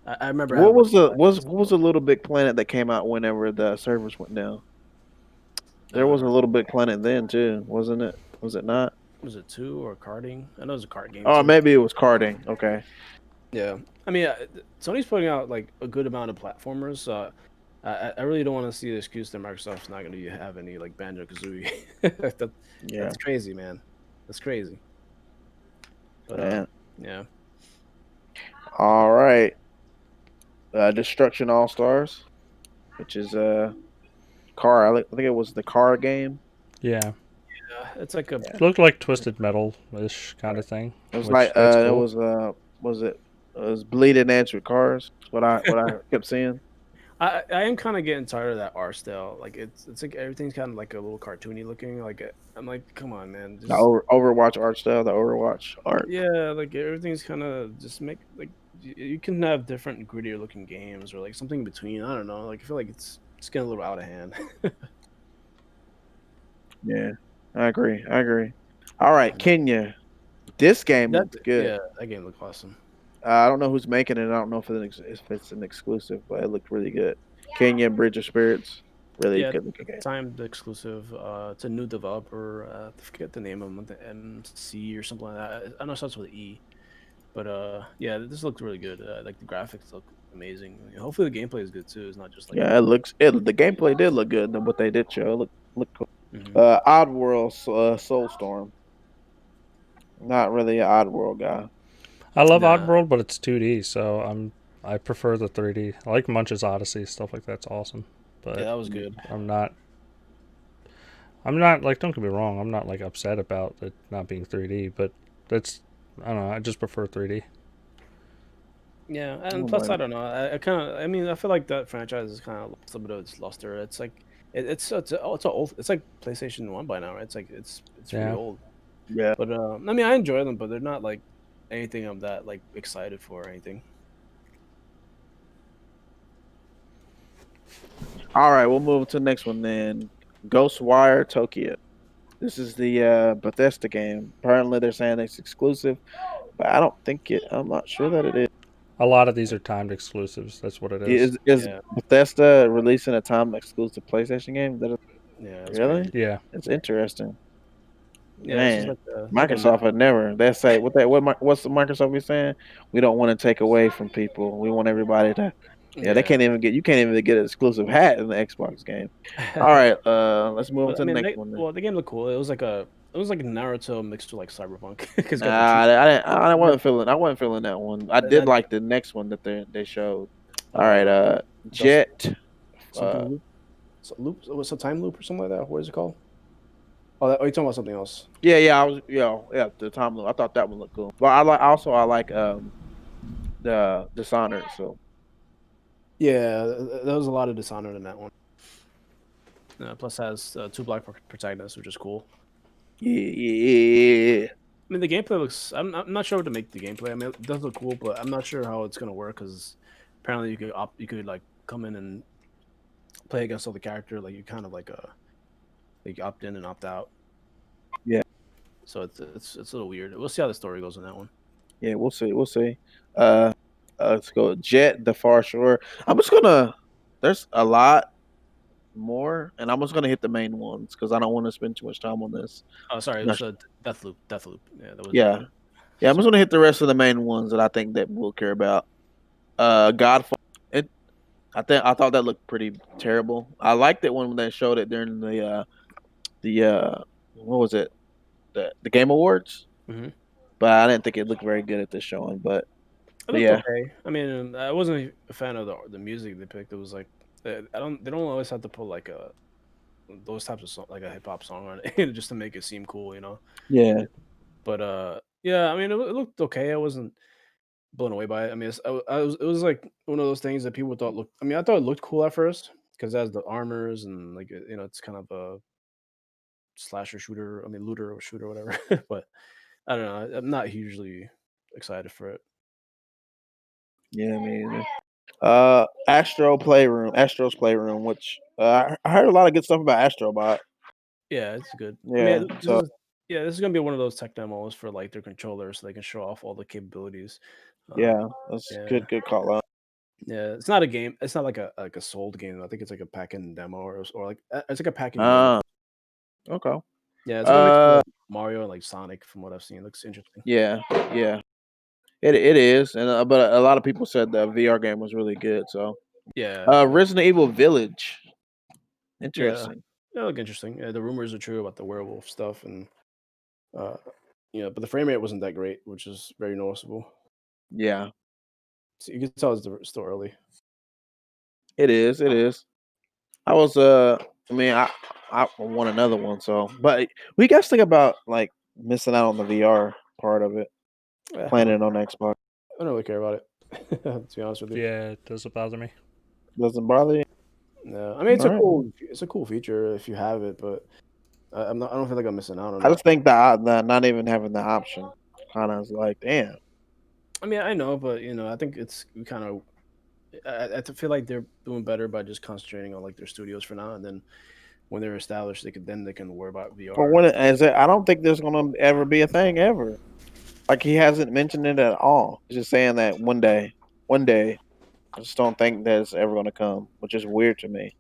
I remember. What was the Little Big Planet that came out whenever the servers went down? There was a Little Big Planet then too, wasn't it? Was it not? Was it 2 or karting? I know it was a kart game. Oh, too. maybe it was karting. Okay. Yeah, I mean, Sony's putting out like a good amount of platformers. So I really don't want to see the excuse that Microsoft's not going to have any like Banjo Kazooie. That's crazy, man. That's crazy. But yeah. All right. Destruction All Stars, which is car. I think it was the car game. Yeah. It's like a It looked like Twisted Metal-ish kind of thing. It was which, like that's it cool. was it was Bleeding Edge with cars. What I kept seeing. I am kind of getting tired of that art style. Like it's like everything's kind of like a little cartoony looking. Like I'm like, come on, man. The Overwatch art style, the Overwatch art. Yeah, like everything's kind of just make like you can have different grittier looking games or like something in between. I don't know. Like I feel like it's getting a little out of hand. Yeah, I agree. All right, Kenya. This game looks good. Yeah, that game looked awesome. I don't know who's making it. I don't know if it's an exclusive, but it looked really good. Kenya Bridge of Spirits, really good looking game. Timed exclusive. It's a new developer. I forget the name of them, the MC or something like that. I know it starts with an E. But yeah, this looked really good. Like the graphics look amazing. I mean, hopefully the gameplay is good too. It's not just like the gameplay did look good. What they did show looked cool. Oddworld Soulstorm. Not really an Oddworld guy. I love Oddworld, but it's 2D, so I prefer the 3D. I like Munch's Odyssey, stuff like that's awesome. But yeah, that was good. I'm not like, don't get me wrong, I'm not like upset about it not being 3D, but that's, I don't know, I just prefer 3D. Yeah, and plus I don't know. I mean, I feel like that franchise is kind of lost a bit of its luster. It's like it's old. It's like PlayStation 1 by now, right? It's like it's really old. Yeah. But I mean, I enjoy them, but they're not like anything I'm that like excited for or anything. All right, we'll move to the next one then. Ghostwire Tokyo. This is the Bethesda game. Apparently, they're saying it's exclusive, but I don't think it. I'm not sure that it is. A lot of these are timed exclusives. That's what it is. Is Bethesda releasing a timed exclusive PlayStation game? Yeah. Really? Crazy. Yeah. It's interesting. Yeah, man, Microsoft would never. They say what's the Microsoft be saying? We don't want to take away from people. We want everybody to. Yeah, they can't even get. You can't even get an exclusive hat in the Xbox game. All right, let's move on to the next one. Well, the game looked cool. It was like a It was like Naruto mixed with like Cyberpunk. It's got the Nah, cheese. I wasn't feeling. I wasn't feeling that one. I did That like the next one that they showed. All uh, right, Dust Jet. something loop, what's a time loop or something like that? What is it called? Oh, are you talking about something else? Yeah, I was, yeah, the time loop. I thought that one looked cool. But I like the Dishonored. So Yeah, there was a lot of Dishonored in that one. Plus has two black protagonists, which is cool. yeah. I mean, the gameplay looks. I'm not sure what to make the gameplay. I mean, it does look cool, but I'm not sure how it's gonna work because apparently you could like come in and play against all the character. Like you kind of like opt in and opt out. Yeah. So it's a little weird. We'll see how the story goes in that one. Yeah, we'll see. We'll see. Uh, let's go. Jet, the Far Shore. I'm just gonna. There's a lot more, and I'm just gonna hit the main ones because I don't want to spend too much time on this. Oh, sorry, it No, was a Deathloop. Deathloop. Yeah, that was. yeah, yeah. I'm just Sorry. gonna hit the rest of the main ones that I think that we'll care about. Godfather. It. I thought that looked pretty terrible. I liked it when they showed it during the what was it, the Game Awards, Mm-hmm. but I didn't think it looked very good at this showing. It But looked yeah, okay. I mean, I wasn't a fan of the music they picked. It was like I don't. They don't always have to put like a those types of song, like a hip hop song on it just to make it seem cool, you know. yeah, But yeah. I mean, it looked okay. I wasn't blown away by it. I mean, it was like one of those things that people thought looked. I mean, I thought it looked cool at first because it has the armors and like you know, it's kind of a slasher shooter. I mean, looter or shooter, or whatever. But I don't know. I'm not hugely excited for it. yeah. I mean, Astro's Playroom, which I heard a lot of good stuff about Astrobot. Yeah, it's good. I Yeah, mean, so this is gonna be one of those tech demos for like their controllers, so they can show off all the capabilities. Um, yeah, that's yeah, good call out. yeah. It's not a game. It's not like a sold game. I think it's like a pack-in demo or like it's like a pack-in game. Ah, okay. Yeah, it's like a mix of Uh, like Mario and like Sonic from what I've seen. It looks interesting. yeah, yeah. It is, and but a lot of people said the VR game was really good. So, Yeah, Resident Evil Village, yeah, interesting. yeah. Look interesting. Yeah, the rumors are true about the werewolf stuff and uh, but the frame rate wasn't that great, which is very noticeable. Yeah, So you can tell it's still early. it is. It is. I was I mean, I want another one. So, but we guys think about like missing out on the VR part of it, I playing it on Xbox. don't really care about it. To be honest with you. Yeah, it doesn't bother me. Doesn't bother you? No, I mean All right. it's a cool feature if you have it, but I'm not. I don't feel like I'm missing out on I it. just think the not even having the option kind of is like, damn. I mean, I know, but I think it's kind of. I feel like they're doing better by just concentrating on like their studios for now, and then when they're established, they can worry about But VR. when it, as it, I don't think there's gonna ever be a thing ever. Like he hasn't mentioned it at all. He's just saying that one day. I just don't think that's ever gonna come, which is weird to me.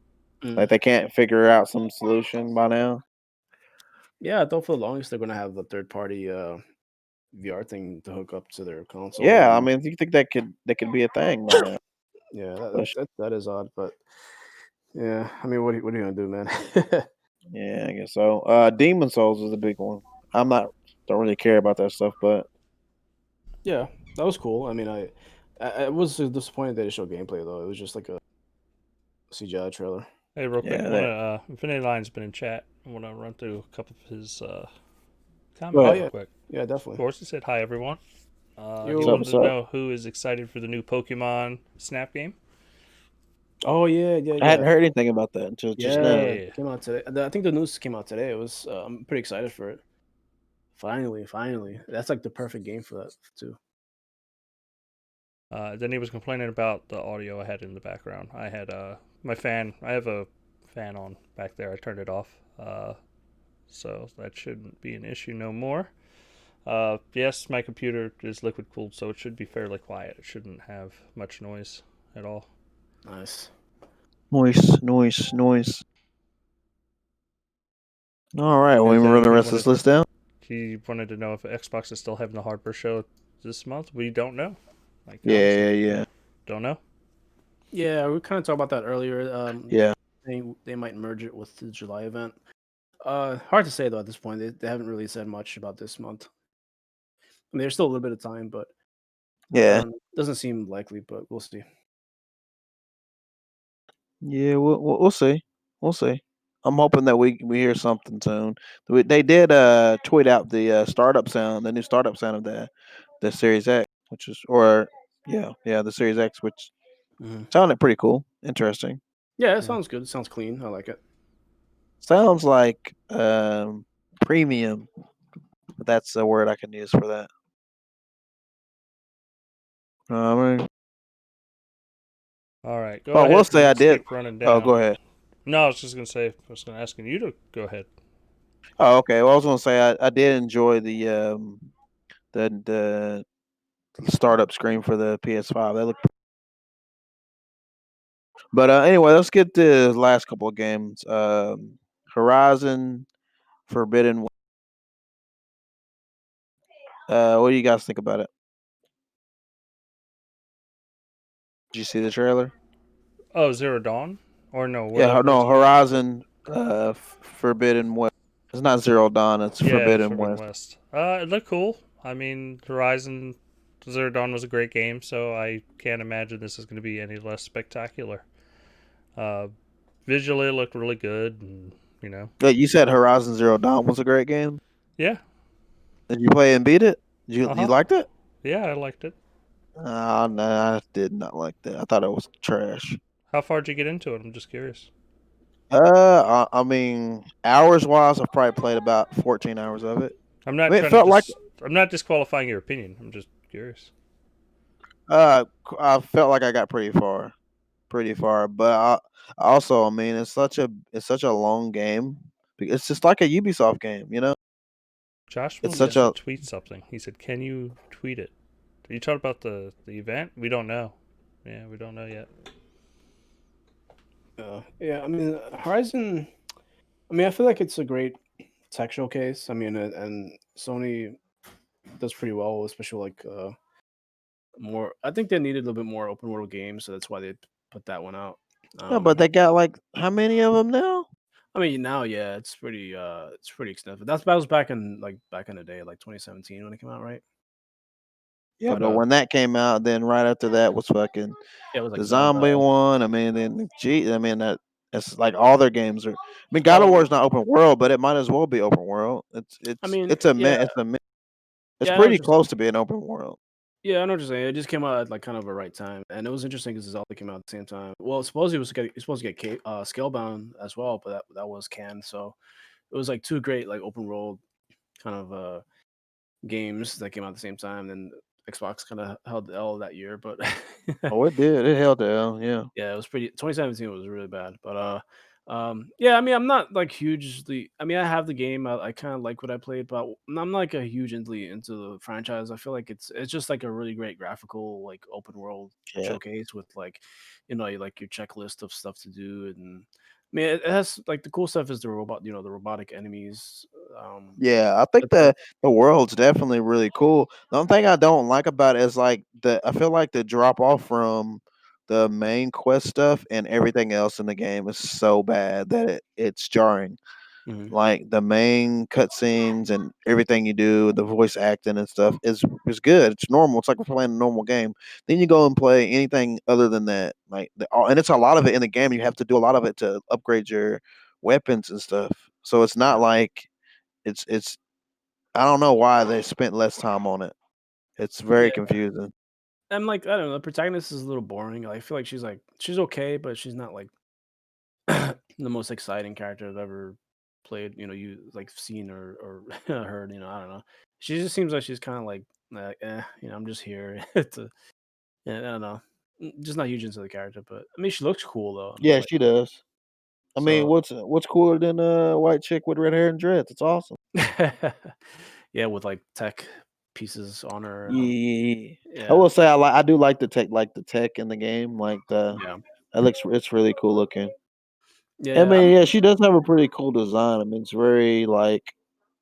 Mm. Like they can't figure out some solution by now. Yeah, I thought for the longest they're gonna have the third party VR thing to hook up to their console, Yeah, I and mean, you think that could be a thing by now? yeah, But that is odd, but yeah, I mean, what are you gonna do, man? yeah, I guess so. Demon Souls is a big one. I'm not don't really care about that stuff, but Yeah, that was cool. I mean, I was disappointed they didn't show gameplay though. It was just like a CGI trailer. Hey, real quick, yeah, I want that. to. Infinity Line's been in chat. I want to run through a couple of his comments Oh But real yeah, quick. yeah, Of definitely. course, he said hi, everyone. He Yo. What's up? wanted What's to up? know who is excited for the new Pokemon Snap game. Oh yeah, yeah, I hadn't yeah, heard anything about that until just now. yeah. Yeah, Came out today. I think the news came out today. It was. I'm pretty excited for it. Finally, that's like the perfect game for that too. then he was complaining about the audio I had in the background. I had my fan. I have a fan on back there. I turned it off, so that shouldn't be an issue no more. Yes, my computer is liquid cooled, so it should be fairly quiet. It shouldn't have much noise at all. Nice. Noise. All right, well, we And run then the rest of this list down. he wanted to know if Xbox is still having the hardware show this month. We don't know. Like honestly, Yeah. don't know. Yeah, we kind of talked about that earlier. Yeah. They might merge it with the July event. Hard to say though at this point. They haven't really said much about this month. I mean, there's still a little bit of time, but Yeah, doesn't seem likely. But we'll see. yeah, we'll see, we'll see. I'm hoping that we hear something soon. They did tweet out the startup sound, the new startup sound of the Series X, which is yeah the Series X, which Mhm. sounded pretty cool, interesting. Yeah, it Yeah. sounds good. It sounds clean. I like it. Sounds like premium. That's the word I can use for that. I mean, All right, go well, I will ahead say and I let's did. keep running Oh, go down. ahead. No, I was just gonna say. I was gonna asking you to go ahead. Oh, okay. Well, I was gonna say I did enjoy the startup screen for the PS5. That looked. But anyway, let's get the last couple of games. Horizon Forbidden. What do you guys think about it? Did you see the trailer? Oh, Zero Dawn, or no, Yeah, whatever no, it's called. Horizon Forbidden West. It's not Zero Dawn. It's Yeah, Forbidden Forbidden West. West. It looked cool. I mean, Horizon Zero Dawn was a great game, so I can't imagine this is going to be any less spectacular. Uh, Visually, it looked really good, and you know, Yeah, you said Horizon Zero Dawn was a great game. yeah, Did you play and beat it? uh You huh, liked it? yeah, I liked it. No, I did not like that. I thought it was trash. How far did you get into it? I'm just curious. I mean, hours wise, I've probably played about 14 hours of it. I'm I not mean, it trying to felt like I'm not disqualifying your opinion. I'm just curious. I felt like I got pretty far. But also, I mean, it's such a long game. It's just like a Ubisoft game, you know. Josh It's wants such us to a tweet something. He said, "Can you tweet it?" Are you talking about the event? We don't know. Yeah, we don't know yet. Yeah. I mean, Horizon. I mean, I feel like it's a great tech showcase. I mean, and Sony does pretty well, especially like more. I think they needed a little bit more open world games, so that's why they put that one out. yeah, but they got like how many of them now? I mean, now, yeah, it's pretty extensive. That was back in the day, like 2017 when it came out, right? Yeah, But but when that came out, then right after that was fucking yeah, it was like the Zelda. zombie one. I mean, then gee, I mean that's like all their games are. I mean, God of War Oh, is not open world, but it might as well be open world. I mean, yeah, It's yeah, I know what pretty you're saying. close to being open world. Yeah, I know what you're saying. It just came out at like kind of a right time, and it was interesting because Zelda came out at the same time. Well, supposedly it's supposed to get Scalebound as well, but that was canned. So it was like two great like open world kind of games that came out at the same time. Then Xbox kind of held the L that year, but Oh, it did. It held the L. Yeah. yeah, it was pretty. 2017 was really bad, but yeah. I mean, I'm not like hugely. I mean, I have the game. I kind of like what I played, but I'm not like a huge into the franchise. I feel like it's just like a really great graphical like open world Yeah. showcase with like, like your checklist of stuff to do, and I mean, it has like the cool stuff is the robot, the robotic enemies. Um, Yeah, I think that's like the world's definitely really cool. The only thing I don't like about it is like I feel like the drop off from the main quest stuff and everything else in the game is so bad that it's jarring. Mhm. Like the main cutscenes and everything you do, the voice acting and stuff is good. It's normal. It's like we're playing a normal game. Then you go and play anything other than that, like and it's a lot of it in the game. You have to do a lot of it to upgrade your weapons and stuff. So it's not like it's I don't know why they spent less time on it. It's very Yeah, confusing. I'm like I don't know. The protagonist is a little boring. I feel like she's okay, but she's not like the most exciting character I've ever played. You like seen or heard. I don't know. She just seems like she's kind of like, I'm just here to. Yeah, I don't know. Just not huge into the character, but I mean, she looks cool though. I mean, Yeah, like she does. I mean, so. what's cooler than a white chick with red hair and dreads? It's awesome. Yeah, with like tech pieces on her and Yeah, I yeah, will say I do like the tech in the game. Like yeah, it's really cool looking. I yeah. mean, yeah, she does have a pretty cool design. I mean, it's very like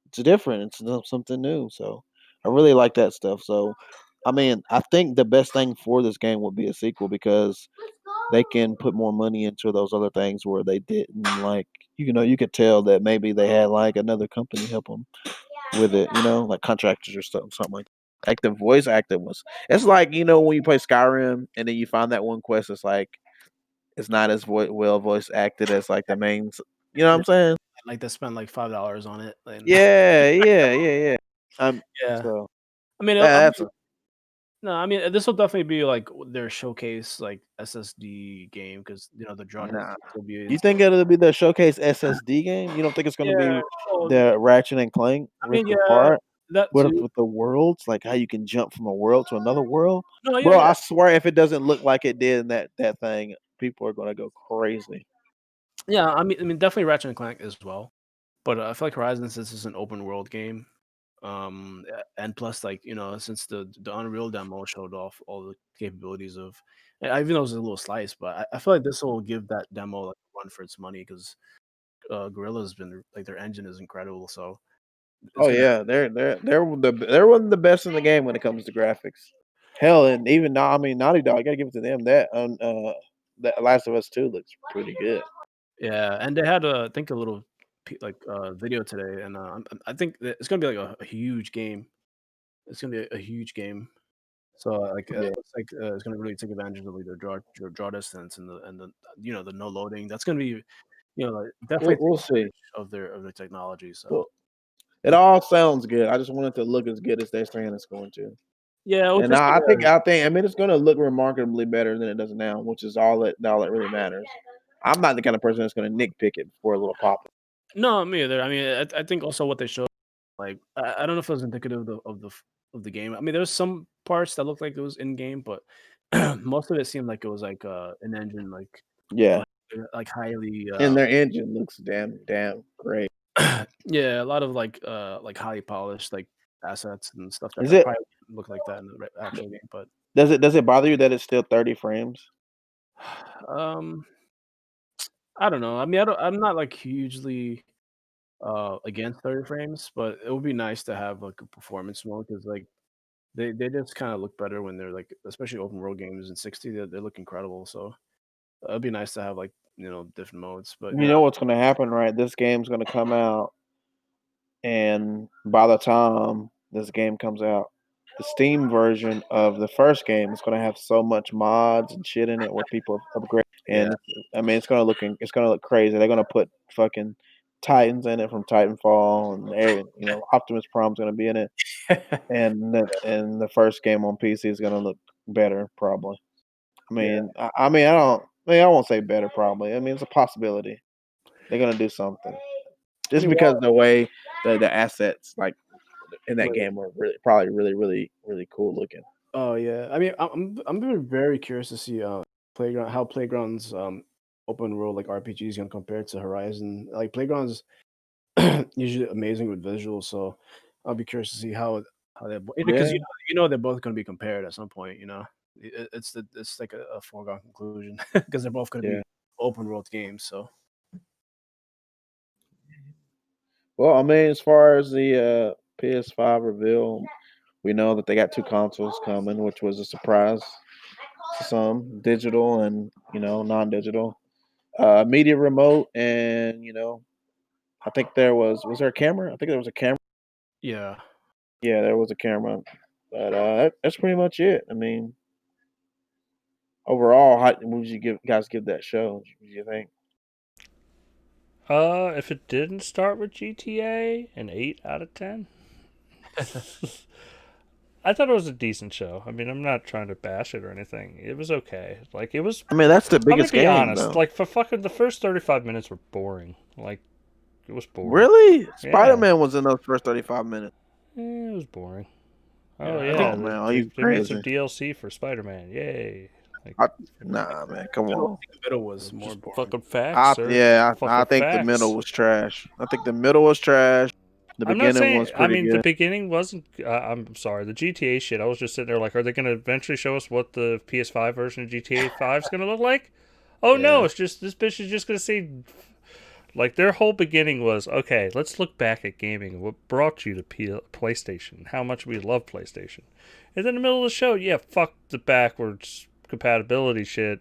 it's different. It's something new. So I really like that stuff. So I mean, I think the best thing for this game would be a sequel because they can put more money into those other things where they didn't. Like, you could tell that maybe they had like another company help them with it, like contractors or something like that. Like the voice acting it's like, when you play Skyrim and then you find that one quest, it's like it's not as well voice acted as like the main, you know what I'm saying? Like they spent like $5 on it. And Yeah. yeah, So I mean, that's no, I mean this will definitely be like their showcase like SSD game because the draw nah. will be. You think it'll be the showcase SSD game? You don't think it's gonna Yeah, be well, the Ratchet and Clank I mean, ripped yeah, apart? that What if too. with the worlds, like how you can jump from a world to another world? No, yeah, Bro, yeah. I swear if it doesn't look like it did in that thing, people are gonna go crazy. Yeah, I mean, definitely Ratchet and Clank as well. But I feel like Horizon, since it's an open world game, and plus, like since the Unreal demo showed off all the capabilities of, even though it was a little slice, but I feel like this will give that demo like a run for its money because Gorilla's been like their engine is incredible, so it's Oh gonna. yeah, they're one of the best in the game when it comes to graphics. Hell, and even now, I mean, Naughty Dog, I gotta give it to them. That Last of Us 2 looks pretty good. Yeah, and they had I think a little video today, and I think that it's gonna be like a huge game. It's gonna be a huge game. So Yeah, looks like it's gonna really take advantage of like their draw distance and the the no loading. That's gonna be like, definitely we'll take see. advantage of their technology. So Well, it all sounds good. I just want it to look as good as they're saying it's going to. yeah, well, And just I think I mean it's going to look remarkably better than it does now, which is all that really matters. I'm not the kind of person that's going to nitpick it for a little pop. no, me either. I mean, I think also what they showed, like I don't know if it was indicative of the game. I mean, there's some parts that looked like it was in game, but most of it seemed like it was like an engine Yeah, like highly and their engine looks damn great. yeah, a lot of like highly polished like assets and stuff Is that it? probably look like that in the actual game, but Does it bother you that it's still 30 frames? um I don't know. I mean, I'm not like hugely against 30 frames, but it would be nice to have like a performance mode because like they just kind of look better when they're like, especially open world games in 60. They look incredible. So it'd be nice to have like different modes. But You know what's going to happen, right? This game's going to come out, and by the time this game comes out, the Steam version of the first game is going to have so much mods and shit in it where people upgrade. yeah, And I mean, it's going to look crazy. They're going to put fucking Titans in it from Titanfall, and Optimus Prime's going to be in it. And the first game on PC is going to look better, probably. I yeah, mean, I won't say better, probably. I mean, it's a possibility. They're going to do something I just mean, because the way the assets like in that well, game were probably really really cool looking. oh yeah. I mean, I'm very curious to see Playground's open world like RPG is gonna compare to Horizon. Like Playground's usually amazing with visuals, so I'll be curious to see how they because Yeah, they're both gonna be compared at some point. It's like a foregone conclusion because they're both gonna yeah. be open world games. So Well, I mean, as far as the PS5 reveal, we know that they got two consoles coming, which was a surprise to some, digital and non-digital. Media remote, and I think was there a camera? I think there was a camera. yeah. Yeah, there was a camera, but that's pretty much it. I mean, overall, how would you give that show? What do you think? If it didn't start with GTA, an 8 out of 10. I thought it was a decent show. I mean, I'm not trying to bash it or anything. It was okay. Like it was. I mean, that's the I'm gonna biggest be game, honest. though. Like for fucking the first 35 minutes were boring. Like it was boring. Really? Spider Yeah, Man was in those first 35 minutes. it was boring. Oh Yeah, I think yeah, Oh man, are they, you they made some crazy? DLC for Spider-Man. Yay! Like I, nah, man, come on. the middle was more just boring. fucking facts, sir. I Fucking think the middle facts. was trash. I think the middle was trash. The I'm not beginning saying. was I pretty mean, the good. beginning wasn't. I'm sorry. The GTA shit. I was just sitting there like, are they going to eventually show us what the PS5 version of GTA 5 is going to look like? Oh no! Yeah. It's just this bitch is just going to say. Like their whole beginning was okay. Let's look back at gaming. What brought you to PlayStation? How much we love PlayStation. And then in the middle of the show, yeah, fuck the backwards compatibility shit.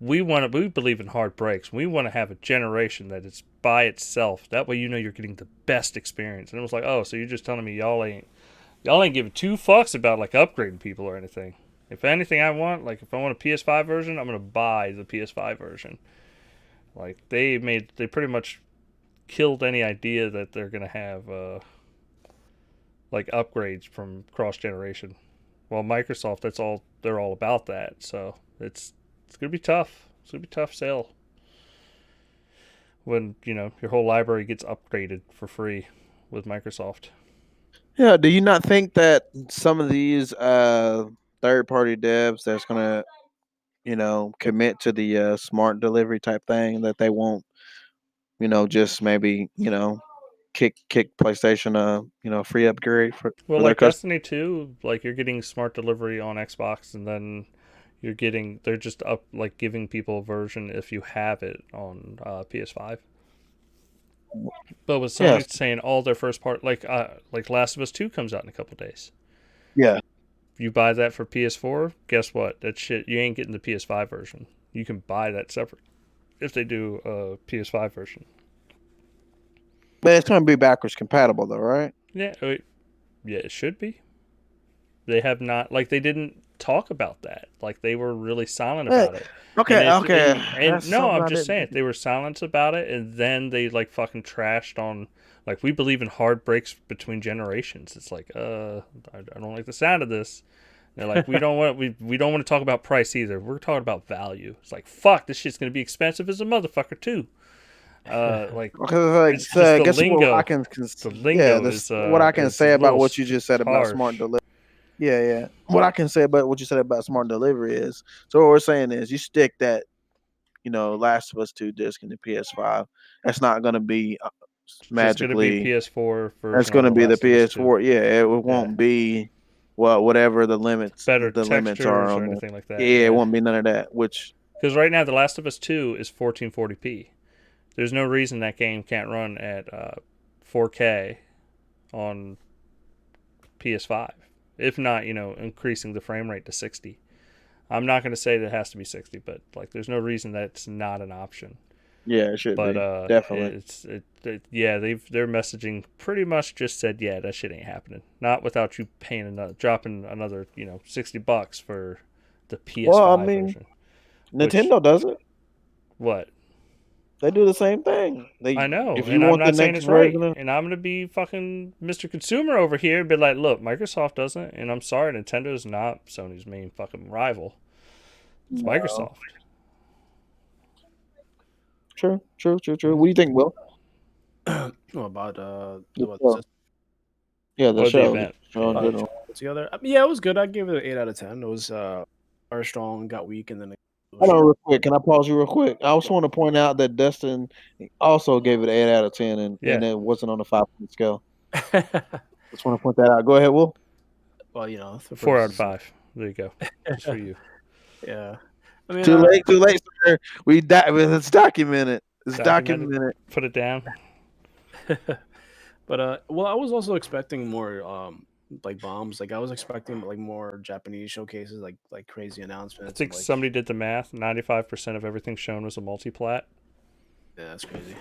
we believe in hard breaks. We want to have a generation that is by itself. That way, you're getting the best experience. And it was like, oh, so you're just telling me y'all ain't giving two fucks about like upgrading people or anything. If anything, I want if I want a PS5 version, I'm gonna buy the PS5 version. Like they pretty much killed any idea that they're gonna have like upgrades from cross generation. Well, Microsoft, they're all about that. So it's gonna be tough. It's gonna be a tough sale when your whole library gets upgraded for free with Microsoft. Yeah, do you not think that some of these third party devs that's gonna, commit to the smart delivery type thing that they won't, just maybe, kick PlayStation free upgrade Well, for their like customers? Destiny 2, like you're getting smart delivery on Xbox, and then they're just up like giving people a version if you have it on PS5. But with Yes. Sony saying all their first part, like Last of Us 2 comes out in a couple days. Yeah. You buy that for PS4, guess what? That shit, you ain't getting the PS5 version. You can buy that separate if they do a PS5 version. But it's gonna be backwards compatible though, right? Yeah, yeah, it should be. They have not, like, they didn't talk about that. Like, they were really silent about it. Okay, okay. And That's no, something I'm I just saying didn't. they were silent about it, and then they like fucking trashed on like we believe in hard breaks between generations. It's like, I don't like the sound of this. They're like, we don't want to talk about price either. We're talking about value. It's like, fuck, this shit's gonna be expensive as a motherfucker too. Like Okay, like, it's just the guess what I lingo. can, The yeah, lingo this what I can is a say about little what you just said about smart harsh. delivery. Yeah, yeah. What I can say about what you said about smart delivery is, so what we're saying is, you stick that, Last of Us 2 disc in the PS5. That's not gonna be Just gonna be magically. PS4 That's version of gonna The be the Last of Us 2. PS4. Yeah, it Yeah. won't be, well, whatever the limits Better are textures or on the. anything like Yeah, that. it Yeah. won't be none of that. Which, Because right now, The Last of Us 2 is 1440p. There's no reason that game can't run at 4K on PS5. If not, increasing the frame rate to 60. I'm not going to say that it has to be 60, but like, there's no reason that it's not an option. yeah, it should But be definitely. yeah, their messaging pretty much just said, yeah, that shit ain't happening. Not without you dropping another $60 for the Well, I PS5 mean, version. Which Nintendo does it. what? They do the same thing. I They, know, if you and I'm want the not saying next it's right. version of, And I'm gonna be fucking Mr. Consumer over here and be like, look, Microsoft doesn't, and I'm sorry, Nintendo's not Sony's main fucking rival. It's no. Microsoft. True, true, true, true. What do you think, Will? About The about show. Yeah, the Or the show, the event. show in Yeah. general. together. I mean, yeah, it was good. I gave it an 8 out of 10. It was very strong, got weak, and then it was Hold on, strong. real quick. Can I pause you real quick? I also want to point out that Dustin also gave it an 8 out of 10, and Yeah. it wasn't on a 5 point scale. Just want to point that out. Go ahead, Will. Well, you know, for 4 out of purposes 5. There you go. Just for you. yeah. I mean, Too late, sir. It's documented. It's Documented. documented. Put it down. but well, I was also expecting more like bombs. Like I was expecting like more Japanese showcases, like crazy I announcements of think like somebody did the math. 95% of everything shown was a multi-plat. yeah, that's crazy.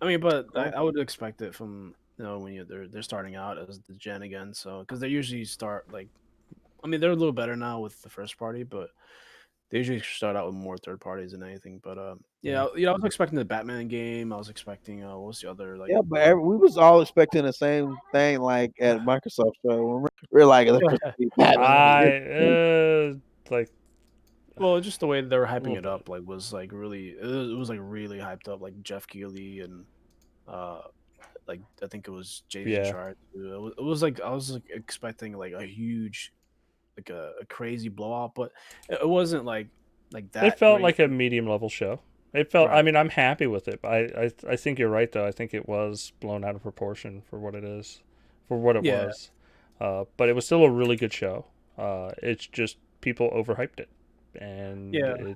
I mean, but I would expect it from when they're starting out as the gen again. So because they usually start like, I mean, they're a little better now with the first party, but they usually start out with more third parties than anything. But yeah, I was expecting the Batman game. I was expecting what was the other like Yeah, but we was all expecting the same thing, like at Microsoft. So we're like, there's supposed to be Batman. Like well, just the way they were a hyping little it bit. up, like was like really it was like really hyped up, like Jeff Keighley and uh like I think it was Jason Yeah. Schreier too. It was like I was like expecting like a huge like a crazy blowout, but it wasn't like It that felt great. like a medium level show. It felt. I Right. mean, I'm happy with it. But I think you're right though. I think it was blown out of proportion for what it is, for what it Yeah. was. But it was still a really good show. It's just people overhyped it, and Yeah.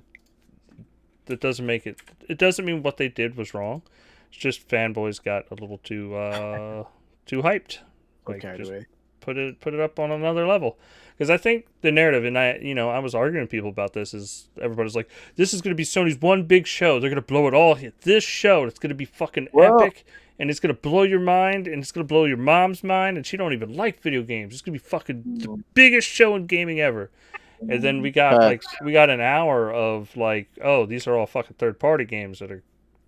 it doesn't make it. It doesn't mean what they did was wrong. It's just fanboys got a little too hyped. So Like carried just away. put it up on another level. Because I think the narrative, and I was arguing with people about this, is everybody's like, this is going to be Sony's one big show. They're going to blow it all. This show, it's going to be fucking epic, and it's going to blow your mind, and it's going to blow your mom's mind, and she don't even like video games. It's going to be fucking the biggest show in gaming ever. And then we got an hour of like, oh, these are all fucking third-party games that are,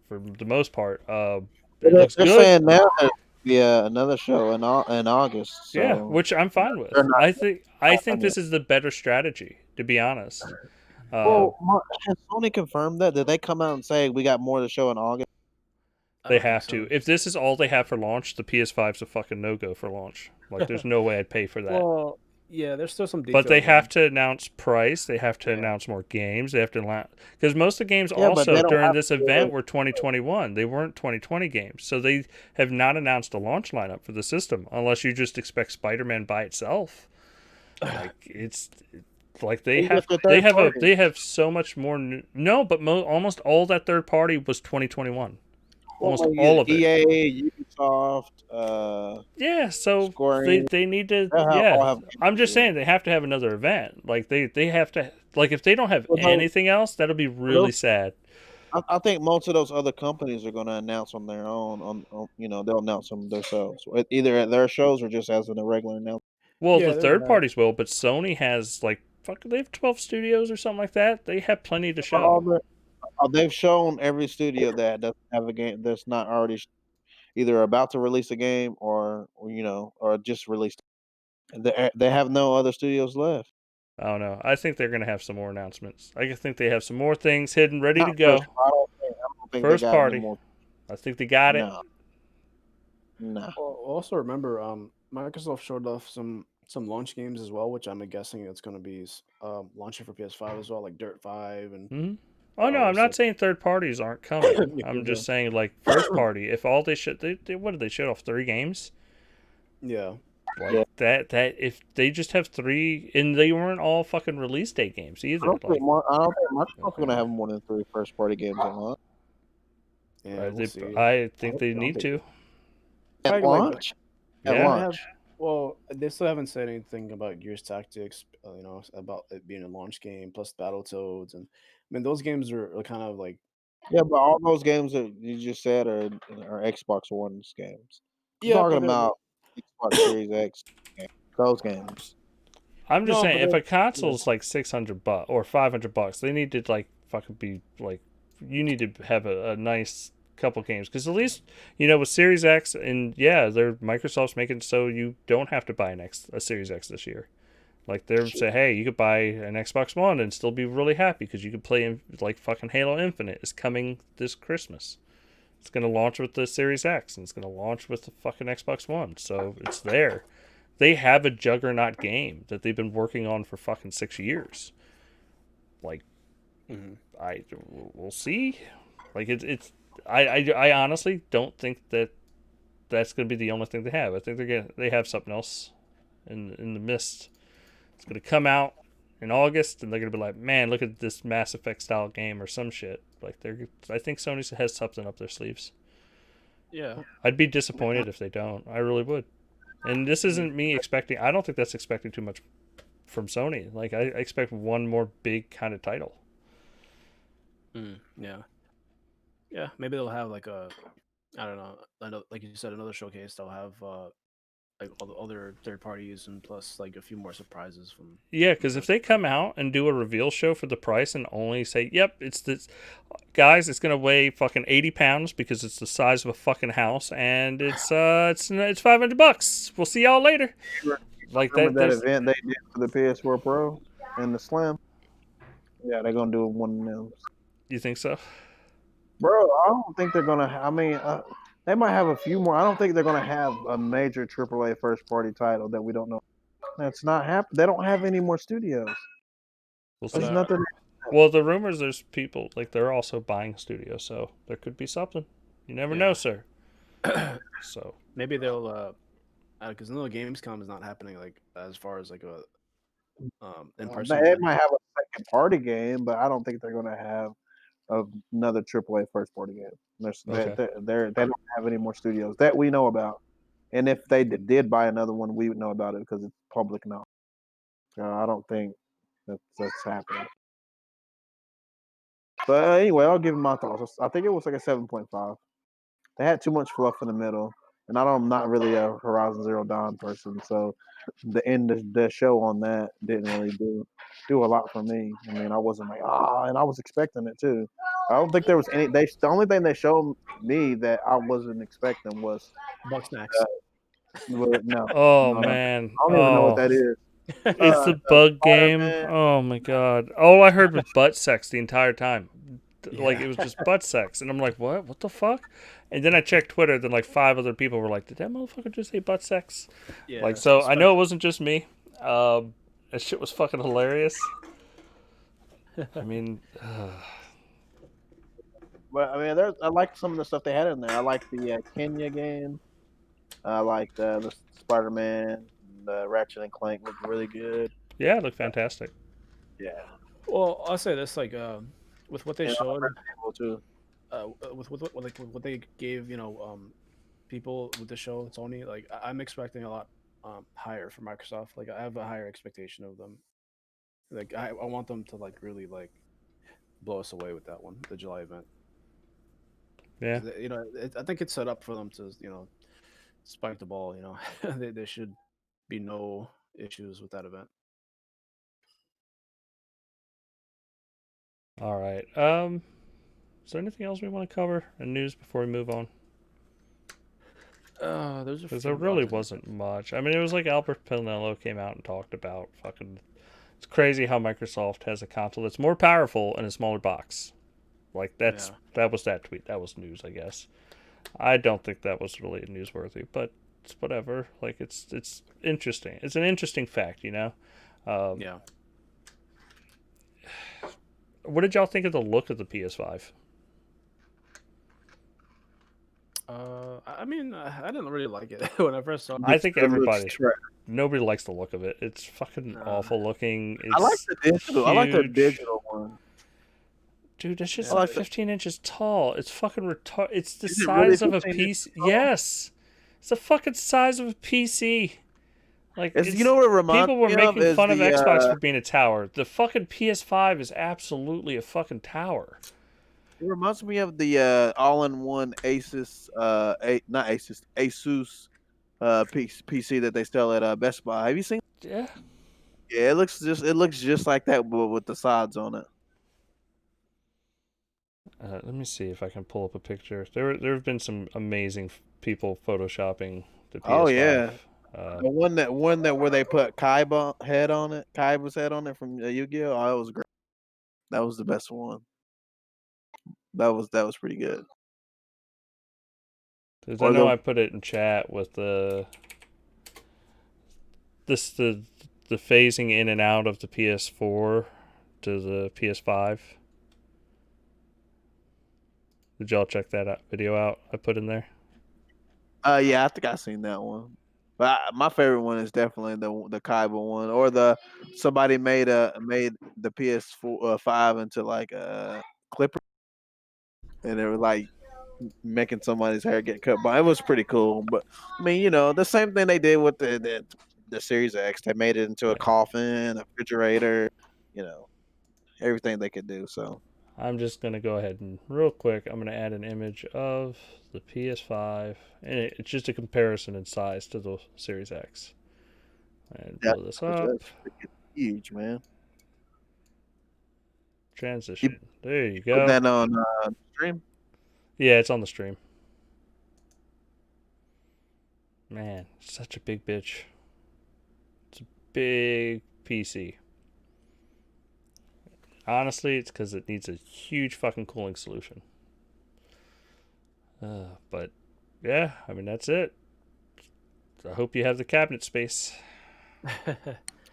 for the most part, it looks they're good. saying now that another show in August. So Yeah, which I'm fine with. I think this is the better strategy, to be honest. Well, has Sony confirmed that? Did they come out and say we got more to show in August? They have to. If this is all they have for launch, the PS5's a fucking no-go for launch. Like, there's no way I'd pay for that. Well, yeah, there's still some details. But they have to announce price. They have to announce more games. They have to because most of the games also during this event were 2021. They weren't 2020 games, so they have not announced a launch lineup for the system unless you just expect Spider-Man by itself. Like it's like they have so much more. No, but almost all that third party was 2021. Almost all of it. EA, Ubisoft, yeah, so Scoring, they need to. Yeah, I'm just saying they have to have another event. Like they have to. Like if they don't have anything else, that'll be really sad. I think most of those other companies are going to announce on their own. On they'll announce them themselves, either at their shows or just as in a regular announcement. Well, the third parties will, but Sony has like they have 12 studios or something like that. They have plenty to show. They've shown every studio that doesn't have a game that's not already either about to release a game or just released. They have no other studios left. I don't know. I think they're going to have some more announcements. I think they have some more things hidden, ready to go. I don't think first they got party. I think they got it. No. Well, also remember, Microsoft showed off some launch games as well, which I'm guessing it's going to be launching for PS5 as well, like Dirt 5 and. Mm-hmm. Oh no, I'm not saying third parties aren't coming. I'm just saying like first party. If all they what did they show off 3 games? Yeah. Like that if they just have 3 and they weren't all fucking release date games either. I don't think Microsoft's gonna have more than 3 first party games at launch. Yeah, I think they need to. At launch? At launch. Well, they still haven't said anything about Gears Tactics, about it being a launch game, plus Battletoads, and I mean those games are kind of like. Yeah, but all those games that you just said are Xbox One's games. Yeah, I'm talking about Xbox Series X games, those games. I'm just saying, if a console's like $600 or $500, they need to like fucking be like, you need to have a nice couple games, because at least with Series X and Microsoft's making it so you don't have to buy a Series X this year. Like they're saying, hey, you could buy an Xbox One and still be really happy because you could play like fucking Halo Infinite is coming this Christmas. It's gonna launch with the Series X and it's gonna launch with the fucking Xbox One, so it's there. They have a juggernaut game that they've been working on for fucking 6 years. Like, we'll see. Like I honestly don't think that's gonna be the only thing they have. I think they have something else in the mist. It's gonna come out in August, and they're gonna be like, man, look at this Mass Effect style game or some shit. Like I think Sony has something up their sleeves. Yeah, I'd be disappointed if they don't. I really would. And this isn't me expecting. I don't think that's expecting too much from Sony. Like I expect one more big kind of title. Yeah. Maybe they'll have like I don't know, like you said, another showcase. They'll have like all the other third parties and plus like a few more surprises from. Yeah, because if they come out and do a reveal show for the price and only say, "Yep, it's this, guys, it's gonna weigh fucking 80 pounds because it's the size of a fucking house, and it's $500. We'll see y'all later." Like that event they did for the PS4 Pro and the Slim. Yeah, they're gonna do one of them. You think so? Bro, I don't think they're gonna. I mean, they might have a few more. I don't think they're gonna have a major AAA first party title that we don't know. That's not happening. They don't have any more studios. There's nothing. Well, the rumors, there's people like they're also buying studios, so there could be something. You never know, sir. So maybe they'll, because no Gamescom is not happening like as far as like a in person. They might have a second party game, but I don't think they're gonna have another AAA first party game. They don't have any more studios that we know about. And if they did buy another one, we would know about it because it's public now. I don't think that's happening. But anyway, I'll give them my thoughts. I think it was like a 7.5. They had too much fluff in the middle, and I'm not really a Horizon Zero Dawn person, so the end of the show on that didn't really do a lot for me. I mean, I wasn't like and I was expecting it too. I don't think there was any. The only thing they showed me that I wasn't expecting was Bug snacks. no. Oh I man. don't even know what Oh, that is. it's the bug game. Spider-Man. Oh my god. All I heard was butt sex the entire time. Like Yeah. it was just butt sex, and I'm like, what? What the fuck? And then I checked Twitter. Then like 5 other people were like, did that motherfucker just say butt sex? Yeah. Like, so I know it wasn't just me. That shit was fucking hilarious. I mean, But I mean, I like some of the stuff they had in there. I like the Kenya game. I like the Spider-Man, the Ratchet and Clank looked really good. yeah, it looked fantastic. Yeah, Well, I'll say this, like, with what they and showed, Evil too. with what they gave, people with the show, Sony, like, I'm expecting a lot higher for Microsoft. Like, I have a higher expectation of them. Like, I want them to like really like blow us away with that one, the July event. Yeah. I think it's set up for them to spike the ball. There should be no issues with that event. All right. Is there anything else we want to cover in news before we move on? There's a Because few there really other- wasn't much. I mean, it was like Albert Pinello came out and talked about fucking. It's crazy how Microsoft has a console that's more powerful in a smaller box. Like that was that tweet. That was news, I guess. I don't think that was really newsworthy, but it's whatever. Like it's interesting. It's an interesting fact, Yeah. What did y'all think of the look of the PS5? I mean, I didn't really like it when I first saw it. I think It looks everybody. trash. Nobody likes the look of it. It's fucking awful looking. It's I like the digital. I like the huge. digital one. Dude, it's just Yeah. I like like the- 15 inches tall. It's fucking retarded. It's the Is it really size of a 15 PC. inches tall? Yes, it's the fucking size of a PC. Like You know what it reminds people were me of making is fun of the, Xbox for being a tower. The fucking PS5 is absolutely a fucking tower. It reminds me of the all-in-one Asus, not Asus, Asus PC that they sell at Best Buy. Have you seen? Yeah. Yeah, it looks just like that, but with the sides on it. Let me see if I can pull up a picture. There have been some amazing people photoshopping the PS5. Oh yeah, the one that where they put Kaiba's head on it from Yu-Gi-Oh. Oh, that was great. That was the best one. That was pretty good. Because Or I know the- I put it in chat with the phasing in and out of the PS4 to the PS5. Did y'all check that video out I put in there? Yeah, I think I seen that one. But my favorite one is definitely the Kaiba one, or somebody made the PS4 5 into like a clipper, and they were like making somebody's hair get cut. But it was pretty cool. But I mean, the same thing they did with the Series X. They made it into a coffin, a refrigerator, everything they could do. So I'm just going to go ahead and real quick, I'm going to add an image of the PS5. And it's just a comparison in size to the Series X. And blow this up. that's huge, man. Transition. There you Put go. that on stream. Yeah, it's on the stream. Man, such a big bitch. It's a big PC. Honestly, it's because it needs a huge fucking cooling solution. But, yeah, I mean, that's it. I hope you have the cabinet space.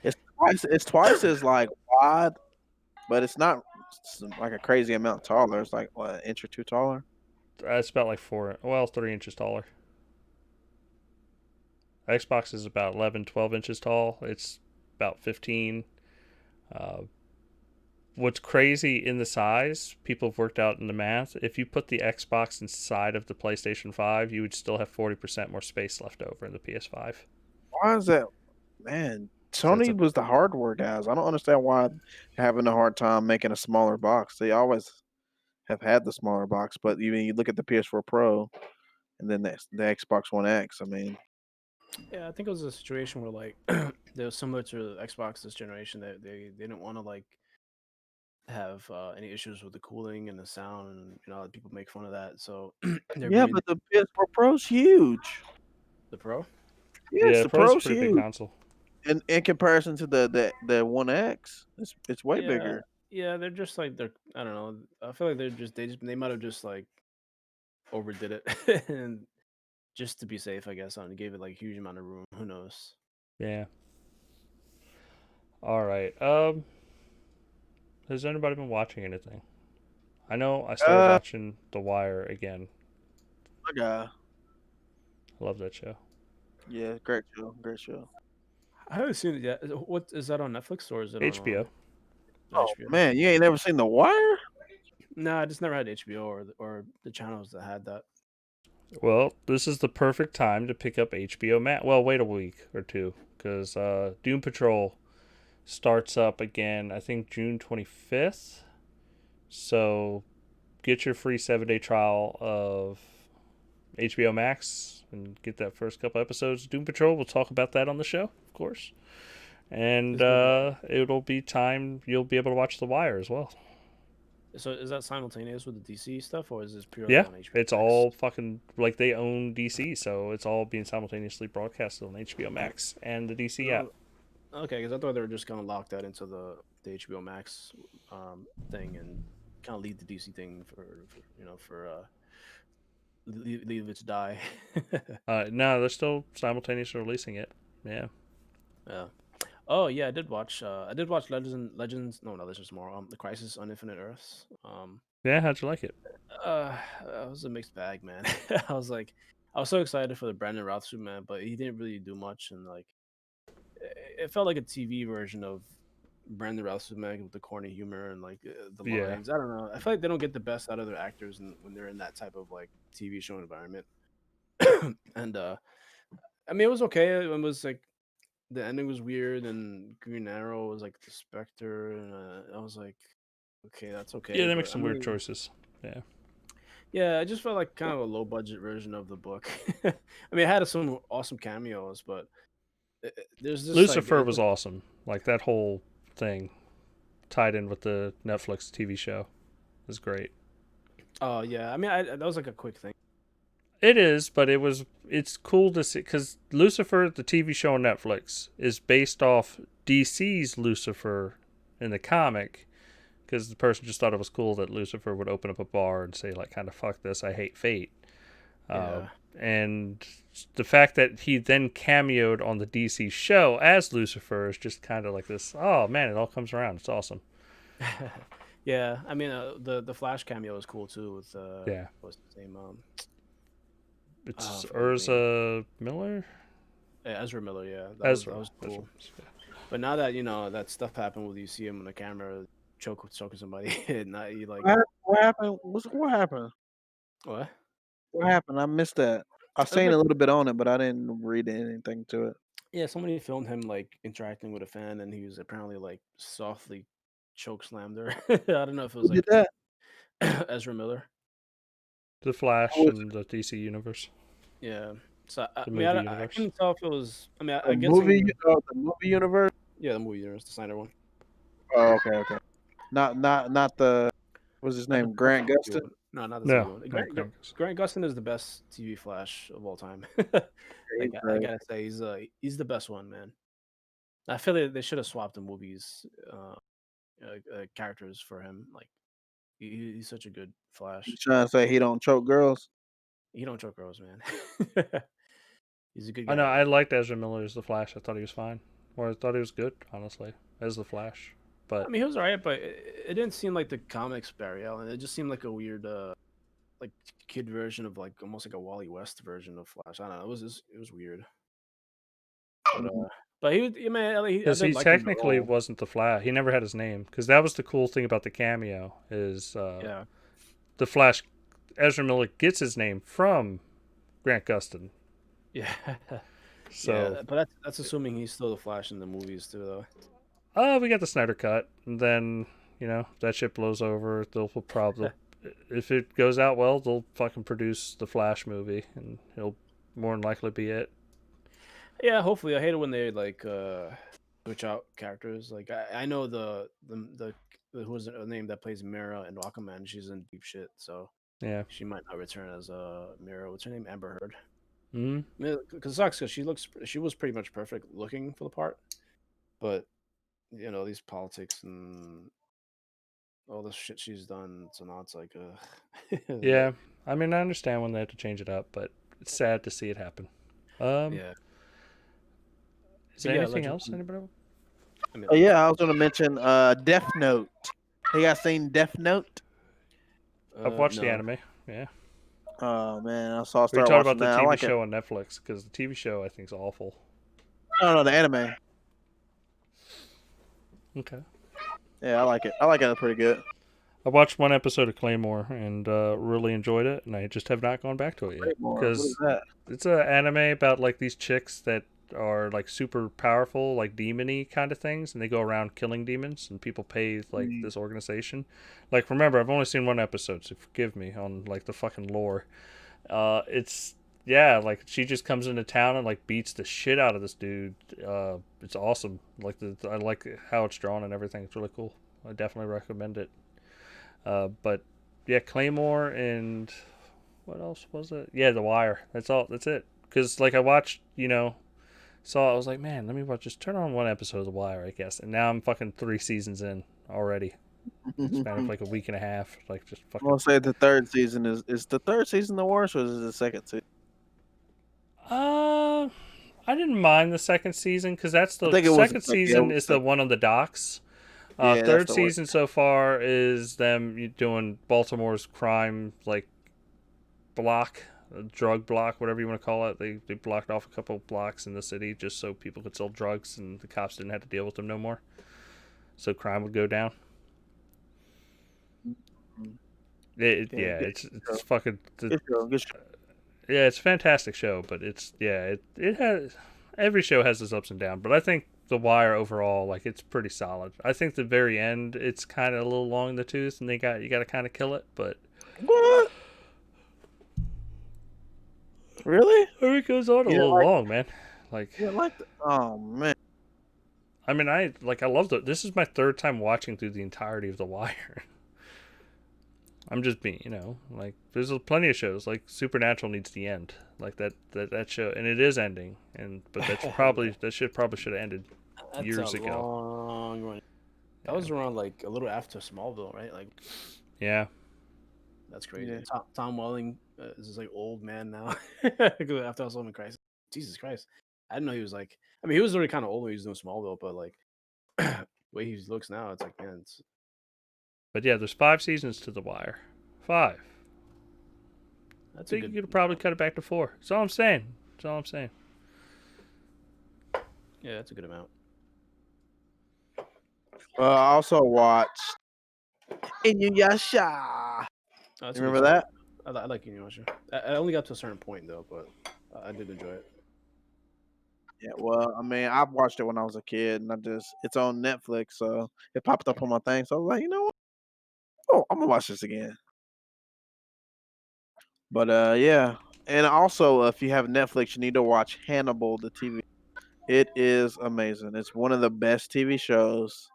It's twice as like wide, but it's not like a crazy amount taller. It's like what, an inch or two taller. It's about like 3 inches taller. Xbox is about 11, 12 inches tall. It's about 15. what's crazy in the size, people have worked out in the math. If you put the Xbox inside of the PlayStation 5, you would still have 40% more space left over in the PS5. Why is that, man? So it's Sony a was the hardware guys. I don't understand why they're having a hard time making a smaller box. They always have had the smaller box, but even you look at the PS4 Pro and then the Xbox One X. I mean, Yeah, I think it was a situation where like they was similar to Xbox this generation that they didn't want to like have any issues with the cooling and the sound, and people make fun of that. So they're yeah, bringing but the PS4 Pro's huge. the Pro. Yes, yeah, the Pro's a Pro's pretty big huge. console. In comparison to the One X, it's way Yeah, bigger. yeah, they're just like they're. I don't know. I feel like they might have just like overdid it and just to be safe, I guess, and gave it like a huge amount of room. Who knows? Yeah. All right. Has anybody been watching anything? I know I started Uh, watching The Wire again. my guy. I love that show. Yeah, great show, great show. I haven't seen it yet. What is that on Netflix or is it on HBO. Oh HBO? man, you ain't never seen The Wire? No, I just never had HBO or the channels that had that. Well, this is the perfect time to pick up HBO Max. Well, wait a week or two because Doom Patrol starts up again. I think June 25th. So get your free 7-day trial of HBO Max and get that first couple episodes of Doom Patrol. We'll talk about that on the show, of course. And Is it, it'll be time you'll be able to watch The Wire as well. so is that simultaneous with the DC stuff or is this purely Yeah, on HBO it's Max? all fucking like they own DC, so it's all being simultaneously broadcasted on HBO Max and the DC app. Oh, okay, because I thought they were just gonna lock that into the HBO Max thing and kind of leave the DC thing for leave it to die. No, they're still simultaneously releasing it. Yeah, Yeah. Oh yeah, I did watch. I did watch Legends. No, Legends tomorrow. The Crisis on Infinite Earths. yeah. How'd you like it? It was a mixed bag, man. I was like, I was so excited for the Brandon Routh suit, man, but he didn't really do much, and like, it felt like a TV version of Brandon Routh Superman with the corny humor and like the Yeah, lines. I don't know. I feel like they don't get the best out of their actors when they're in that type of like TV show environment. And I mean, it was okay. It was like the ending was weird, and Green Arrow was like the Spectre, and I was like, okay, that's yeah. okay. They make But I some weird mean, choices. Yeah, yeah, I just felt like kind of a low budget version of the book. I mean, it had some awesome cameos, but there's just like Lucifer was awesome. Like that whole thing tied in with the Netflix TV show was great. oh yeah, I mean, that was like a quick thing. It is, but it's cool to see because Lucifer, the TV show on Netflix, is based off DC's Lucifer in the comic. Because the person just thought it was cool that Lucifer would open up a bar and say like, kind of fuck this, I hate fate. Uh, Yeah. and the fact that he then cameoed on the DC show as Lucifer is just kind of like this. Oh man, it all comes around. It's awesome. Yeah, I mean, the Flash cameo is cool too. With Yeah, what's his name? it's I forgot his name. Urza Miller. Yeah, Ezra Miller. Yeah, that Ezra. was Ezra. cool. But now that that stuff happened with you see him on the camera choking somebody, and now you like What happened? What happened? what? What happened? I missed that. I It was seen like a little bit on it, but I didn't read anything to it. yeah, somebody filmed him like interacting with a fan, and he was apparently like softly choke slammed her. I don't know if it was Who did like that? Ezra Miller. The Flash Who was and the DC universe, Yeah. So I the mean, movie I universe. couldn't tell if it was. I mean, the I guessing the movie universe? yeah, the movie universe, the Snyder one. Oh, okay, okay. Not the what's his Not the name? not Grant the TV Gustin. one. No, not the No, TV one. not Crankers. Grant Gustin is the best TV Flash of all time. He's Like I great. gotta say, he's the best one, man. I feel like they should have swapped the movies characters for him. Like he's such a good You Flash. trying to say he don't choke girls? He don't choke girls, man. He's a good I know. guy, I man. liked Ezra Miller as the Flash. I thought he was fine, or I thought he was good, honestly, as the Flash. I But mean, he was alright, but it didn't seem like the comics Barry Allen. It just seemed like a weird, like kid version of like almost like a Wally West version of Flash. I don't know. It was weird. But he, man, I Because did he like him in the technically role. wasn't the Flash. He never had his name. Because that was the cool thing about the cameo is Yeah, the Flash. Ezra Miller gets his name from Grant Gustin. yeah, So, yeah. But that's assuming he's still the Flash in the movies too, though. we got the Snyder cut, and then that shit blows over. They'll probably, if it goes out well, they'll fucking produce the Flash movie, and he'll more than likely be it. Yeah, hopefully. I hate it when they like switch out characters. Like I know the who's the name that plays Mira in Aquaman. She's in deep shit, so Yeah. she might not return as Mira. What's her name? Amber Heard. Hmm. Because it sucks because she was pretty much perfect looking for the part, but these politics and all the shit she's done. So now it's like Yeah. I mean, I understand when they have to change it up, but it's sad to see it happen. yeah. Is But there yeah, anything Legend. else? Anybody? I mean, Oh yeah, I was gonna mention Death Note. Hey, you guys seen Death Note? I've watched the no. anime. Yeah. Oh man, I saw. We Start talked watching about the that. I TV like it. show on Netflix because the TV show I think is awful. No, the anime. Okay. Yeah, I like it. I like it pretty good. I watched one episode of Claymore and really enjoyed it, and I just have not gone back to it yet What is because that? it's an anime about like these chicks that are like super powerful, like demon-y kind of things, and they go around killing demons, and people pay like this organization. Like, remember, I've only seen one episode, so forgive me on like the fucking lore. It's like she just comes into town and like beats the shit out of this dude. It's awesome. Like I like how it's drawn and everything. It's really cool. I definitely recommend it. But yeah, Claymore and what else was it? Yeah, The Wire. That's all. That's it. Because like I watched, saw I was like, man, let me watch. Just turn on one episode of The Wire, I guess. And now I'm fucking 3 seasons in already. Span of like a week and a half. Like just I'm fucking. gonna say the third season is the third season the worst, or is it the second season? Uh, I didn't mind the second season because that's I the think it was the second second. Yeah, it season was is the the second. one on the docks. Yeah, that's Third the worst. season so far is them doing Baltimore's crime like block, drug block, whatever you want to call it. They blocked off a couple of blocks in the city just so people could sell drugs and the cops didn't have to deal with them no more. So crime would go down. Yeah, good It's show. fucking Good show. Good show. yeah, it's a fantastic show, but it has every show has its ups and downs, but I think The Wire overall, like, it's pretty solid. I think the very end it's kind of a little long in the tooth, and you got to kind of kill it, but What? Really? it goes on a You didn't little like? long, man. Like, You didn't like the? Oh man. I mean, I love this is my third time watching through the entirety of The Wire. I'm just being, like there's plenty of shows like Supernatural needs to end, like that show, and it is ending, but that shit probably should have ended That's years a ago. long run. That was around like a little after Smallville, right? Like Yeah, that's crazy. Yeah. Tom Welling is this like old man now after Solomon Christ. Jesus Christ, I didn't know he was like. I mean, he was already kind of old when he was doing Smallville, but like the way he looks now, it's like man, it's but yeah, there's 5 seasons to The Wire. 5. I that's a think good. you could probably cut it back to 4. That's all I'm saying. That's all I'm saying. Yeah, that's a good amount. I also watched Inuyasha. Oh, that's You a good remember show. that? I like Inuyasha. I only got to a certain point though, but I did enjoy it. Yeah. Well, I mean, I watched it when I was a kid, and it's on Netflix, so it popped up on my thing. So I was like, you know what? Oh, I'm gonna watch this again. But yeah. And also, if you have Netflix, you need to watch Hannibal, the TV. It is amazing. It's one of the best TV shows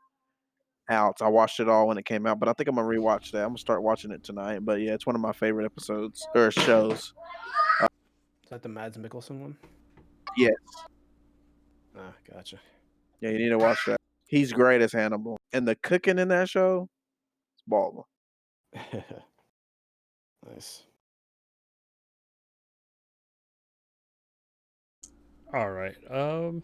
out. I watched it all when it came out, but I think I'm gonna rewatch that. I'm gonna start watching it tonight. But yeah, it's one of my favorite episodes or shows. Is that the Mads Mikkelsen one? Yes, Ah, gotcha. yeah, you need to watch that. He's great as Hannibal, and the cooking in that show, it's baller. Nice. All right. What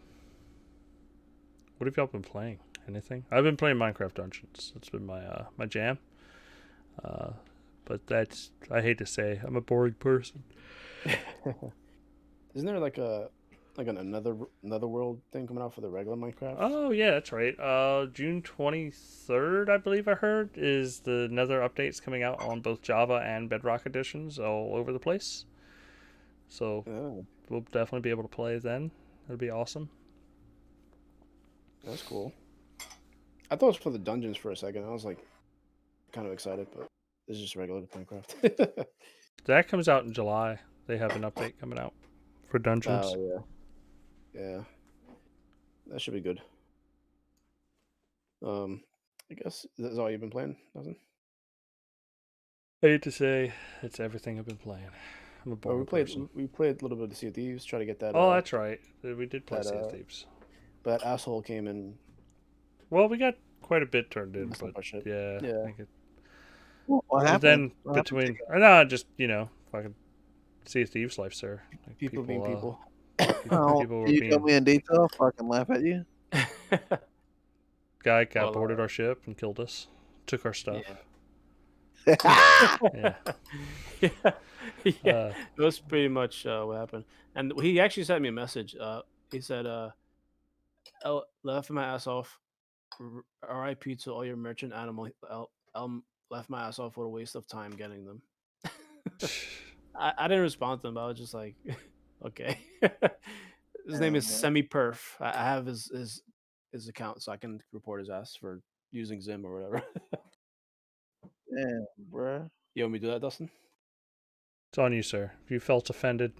have y'all been playing? Anything? I've been playing Minecraft Dungeons. That's been my jam. But I hate to say, I'm a boring person. Isn't there like a like another world thing coming out for the regular Minecraft? Oh yeah, that's right. June 23rd, I believe I heard, is the Nether updates coming out on both Java and Bedrock editions all over the place. So Oh, we'll definitely be able to play then. That'd be awesome. that's cool. I thought it was for the dungeons for a second. I was like kind of excited, but it's just regular Minecraft. That comes out in July. They have an update coming out for dungeons. Oh yeah, that should be good. I guess that's all you've been playing. Nothing. I hate to say, it's everything I've been playing. I'm a Oh, boring person. we played a little bit of Sea of Thieves, try to get that. Oh, that's right. We did play that Sea of Thieves. but that asshole came and Well, we got quite a bit turned in, messed up but our shit. yeah, I Yeah. think it. What And happened? then What happened? between, no, just fucking Sea of Thieves life, sir. Like, People being people. Oh, people were can you tell being. me in detail if I can laugh at you? Guy got Well, boarded our ship and killed us. Took our stuff. Yeah. yeah, yeah. Uh, It was pretty much what happened. And he actually sent me a message. He said, "Oh, left my ass off. R.I.P. to all your merchant animal. Left my ass off. What a waste of time getting them." I didn't respond to him. I was just like, okay. His name is Semi Perf. I have his account, so I can report his ass for using Zim or whatever. Damn, bruh. You want me to do that, Dustin? it's on you, sir. If you felt offended,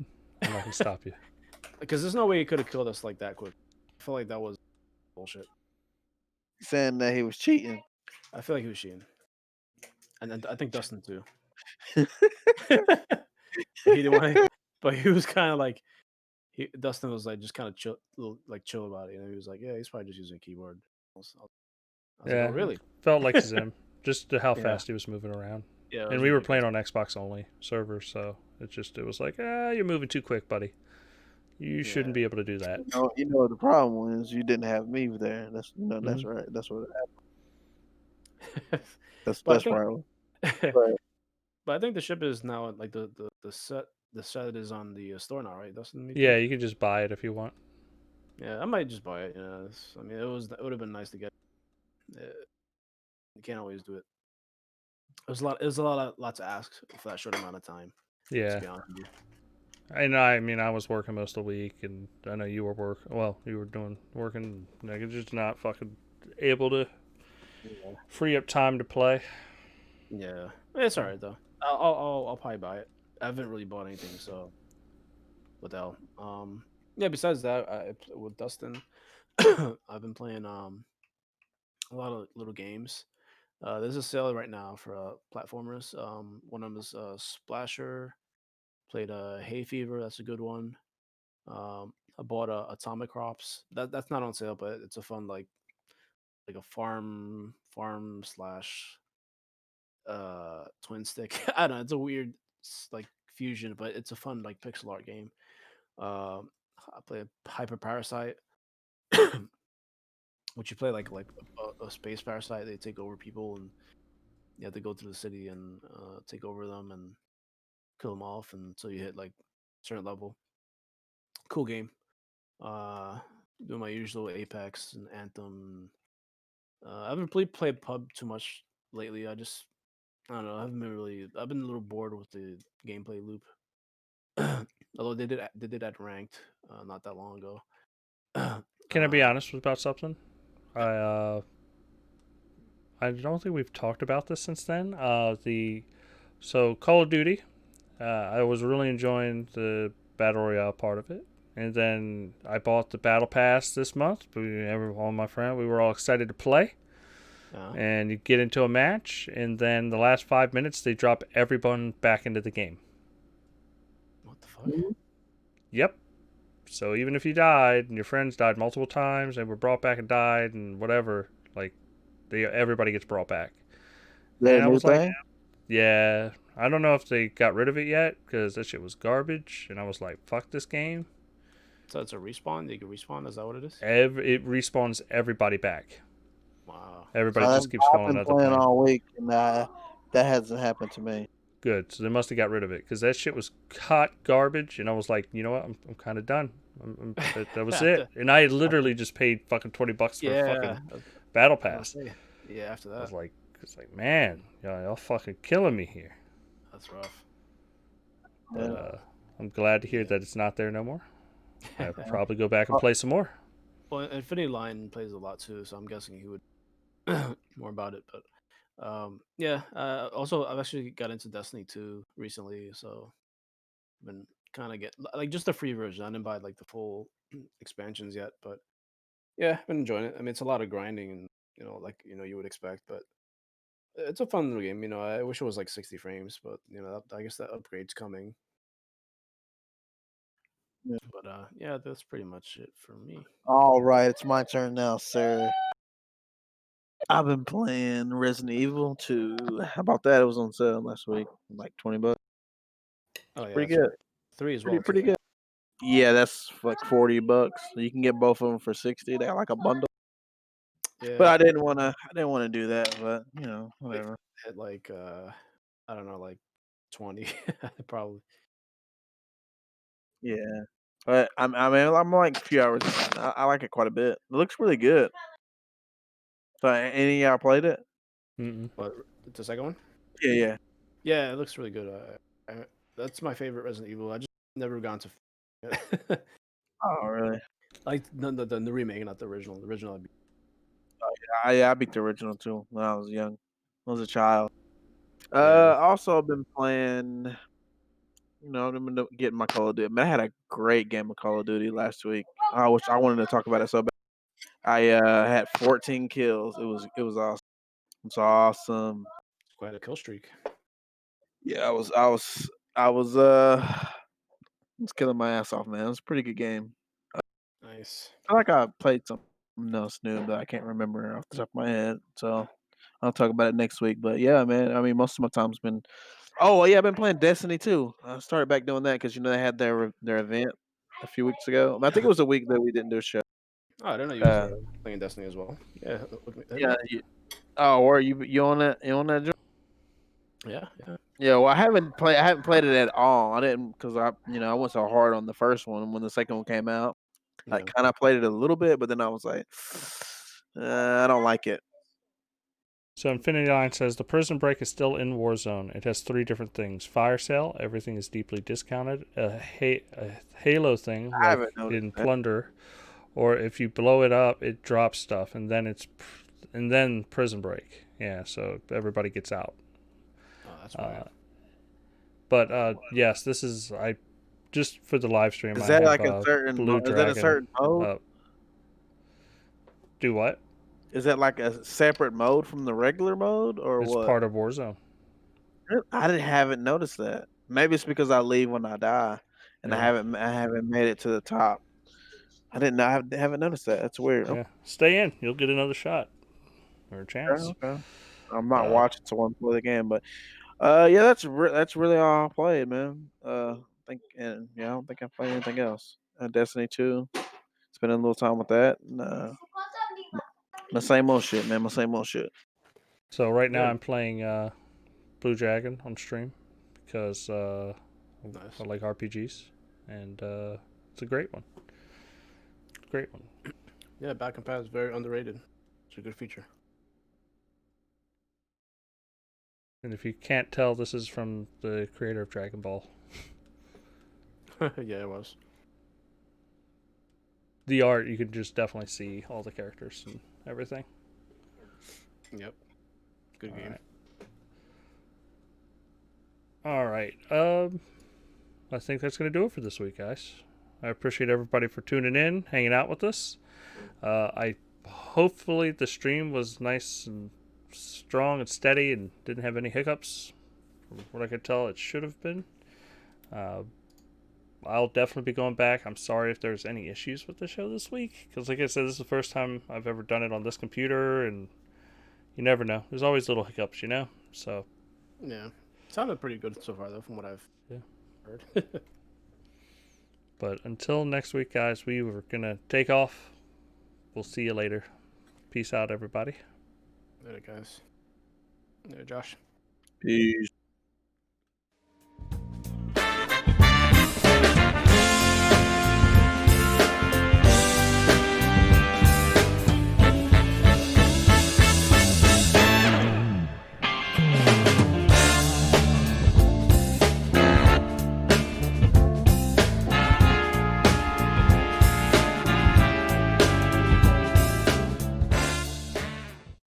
I'm not gonna stop you. Because there's no way he could have killed us like that quick. I feel like that was bullshit. Saying that he was cheating. I feel like he was cheating, and then I think Dustin too. He didn't want to, but he was kind of like Dustin was like just kind of chill, chill about it. He was like, yeah, he's probably just using a keyboard. I was like, Yeah, oh really? felt like Zim. Just how Yeah. fast he was moving around. Yeah, And we were playing on Xbox only servers, so it was like, you're moving too quick, buddy. You shouldn't be able to do that. You know the problem was you didn't have me there. That's that's Mhm. right. That's what happened. But That's right. But I think the ship is now like the set is on the store now, right? Dustin? Yeah, you can just buy it if you want. Yeah, I might just buy it. I mean, it would have been nice to get. You can't always do it. It was a lot to ask for that short amount of time. Yeah. To be honest with you. And I mean, I was working most of the week, and I know you were you were working. Like, it's just not fucking able to free up time to play. Yeah, it's all right though. I'll probably buy it. I haven't really bought anything, so what the hell? Yeah. Besides that, with Dustin, I've been playing a lot of little games. There's a sale right now for platformers. One of them is Splasher. Played Hay Fever. That's a good one. I bought Atomic Crops. That's not on sale, but it's a fun like a farm slash twin stick. I don't know. It's a weird like fusion, but it's a fun like pixel art game. I play a Hyper Parasite, which you play like a space parasite. They take over people, and you have to go through the city and take over them and kill them off until you hit like a certain level. Cool game. Uh, doing my usual Apex and Anthem. I haven't played pub too much lately. I don't know. I haven't been really. I've been a little bored with the gameplay loop. Although they did add ranked not that long ago. Can I be Uh, honest about something? I don't think we've talked about this since then. So Call of Duty. I was really enjoying the battle royale part of it, and then I bought the battle pass this month. All my friends, we were all excited to play. And you get into a match, and then the last 5 minutes they drop everyone back into the game. what the fuck? Yep. So even if you died and your friends died multiple times and were brought back and died and whatever, like everybody gets brought back. That And I new was like, thing? yeah, I don't know if they got rid of it yet because that shit was garbage. And I was like, fuck this game. So it's a respawn. You can respawn. Is that what it is? It respawns everybody back. Wow. Everybody I've just keeps I've falling been out the playing plane. all week, and that hasn't happened to me. Good. So they must have got rid of it because that shit was hot garbage, and I was like, you know what? I'm kind of done. That was it. And I had literally just paid fucking $20 for a Yeah. fucking battle I was pass. gonna say, yeah, after I that. was like, man, y'all fucking killing me here. That's rough. But I'm glad to hear that it's not there no more. I'll Yeah. probably go back and play some more. Well, Infinity Line plays a lot too, so I'm guessing he would more about it. But yeah. Also, I've actually got into Destiny 2 recently, so I've been kind of get like just the free version. I didn't buy like the full expansions yet, but yeah, I've been enjoying it. I mean, it's a lot of grinding and like you would expect, but it's a fun little game. I wish it was like 60 frames, but I guess that upgrade's coming. Yeah. But yeah, that's pretty much it for me. All right, it's my turn now, sir. I've been playing Resident Evil 2. How about that? It was on sale last week, like $20. Oh yeah, Pretty that's good. right. 3 as Pretty well pretty too. good. Yeah, that's like $40. You can get both of them for 60. They got like a bundle. But Yeah, I didn't wanna do that, but whatever. hit like I don't know, like 20 probably. Yeah. But I'm like a few hours in. I like it quite a bit. It looks really good. So any of y'all played it? Mm-mm. But the second one, Yeah, yeah. yeah, it looks really good. That's my favorite Resident Evil. I just never gone to Oh, really? like the remake, not the original. The original, I beat the original too when I was young. I was a child. yeah, Also I've been playing, I've been getting my Call of Duty. Man, I had a great game of Call of Duty last week. I wanted to talk about it so bad. I had 14 kills. It was awesome. It's awesome. quite a kill streak. Yeah, I was killing my ass off, man. It was a pretty good game. Nice. I feel like I played something else new, but I can't remember off the top of my head. So I'll talk about it next week. But yeah, man. I mean, most of my time's been. Oh yeah, I've been playing Destiny too. I started back doing that because they had their event a few weeks ago. I think it was a week that we didn't do a show. Oh, I didn't know you was Uh, playing Destiny as well. Yeah, hit me yeah. up. Oh, or you on that? You on that? Yeah, yeah, Yeah, well, I haven't played it at all. I didn't because I went so hard on the first one. When the second one came out, I yeah. kind of played it a little bit, but then I was like, I don't like it. So Infinity Line says the prison break is still in Warzone. It has 3 different things: fire sale, everything is deeply discounted; a Halo thing I like haven't noticed in that. Plunder, or if you blow it up, it drops stuff, and then prison break. Yeah, so everybody gets out. Oh, that's Uh, why. but yes, this is I just for the live stream. Is I that have like a certain? Blue Is that a Dragon certain mode? up. Do what? Is that like a separate mode from the regular mode, or It's what? part of Warzone. I haven't noticed that. Maybe it's because I leave when I die, and I Yeah, haven't I haven't made it to the top. I didn't know. I haven't noticed that. That's weird. yeah. Stay in. You'll get another shot or a Okay, chance. okay. I'm not Uh, watching someone play the game, but yeah, that's really all I played, man. I don't think I played anything else. Destiny 2. Spending a little time with that. And, my same old shit, man. My same old shit. so right now Good. I'm playing Blue Dragon on stream because I Nice. like RPGs, and it's a great one. Great one. Yeah, back and pass is very underrated. It's a good feature. And if you can't tell, this is from the creator of Dragon Ball. Yeah, it was. The art, you can just definitely see all the characters and everything. Yep. Good All game. right. All right. I think that's going to do it for this week, guys. I appreciate everybody for tuning in, hanging out with us. I hopefully the stream was nice and strong and steady and didn't have any hiccups. From what I could tell, it should have been. Uh, I'll definitely be going back. I'm sorry if there's any issues with the show this week, because like I said, this is the first time I've ever done it on this computer, and you never know. There's always little hiccups, So Yeah. Sounded pretty good so far though, from what I've yeah. heard. But until next week, guys, we were gonna take off. We'll see you later. Peace out, everybody. Later, guys. Later, Josh. Peace.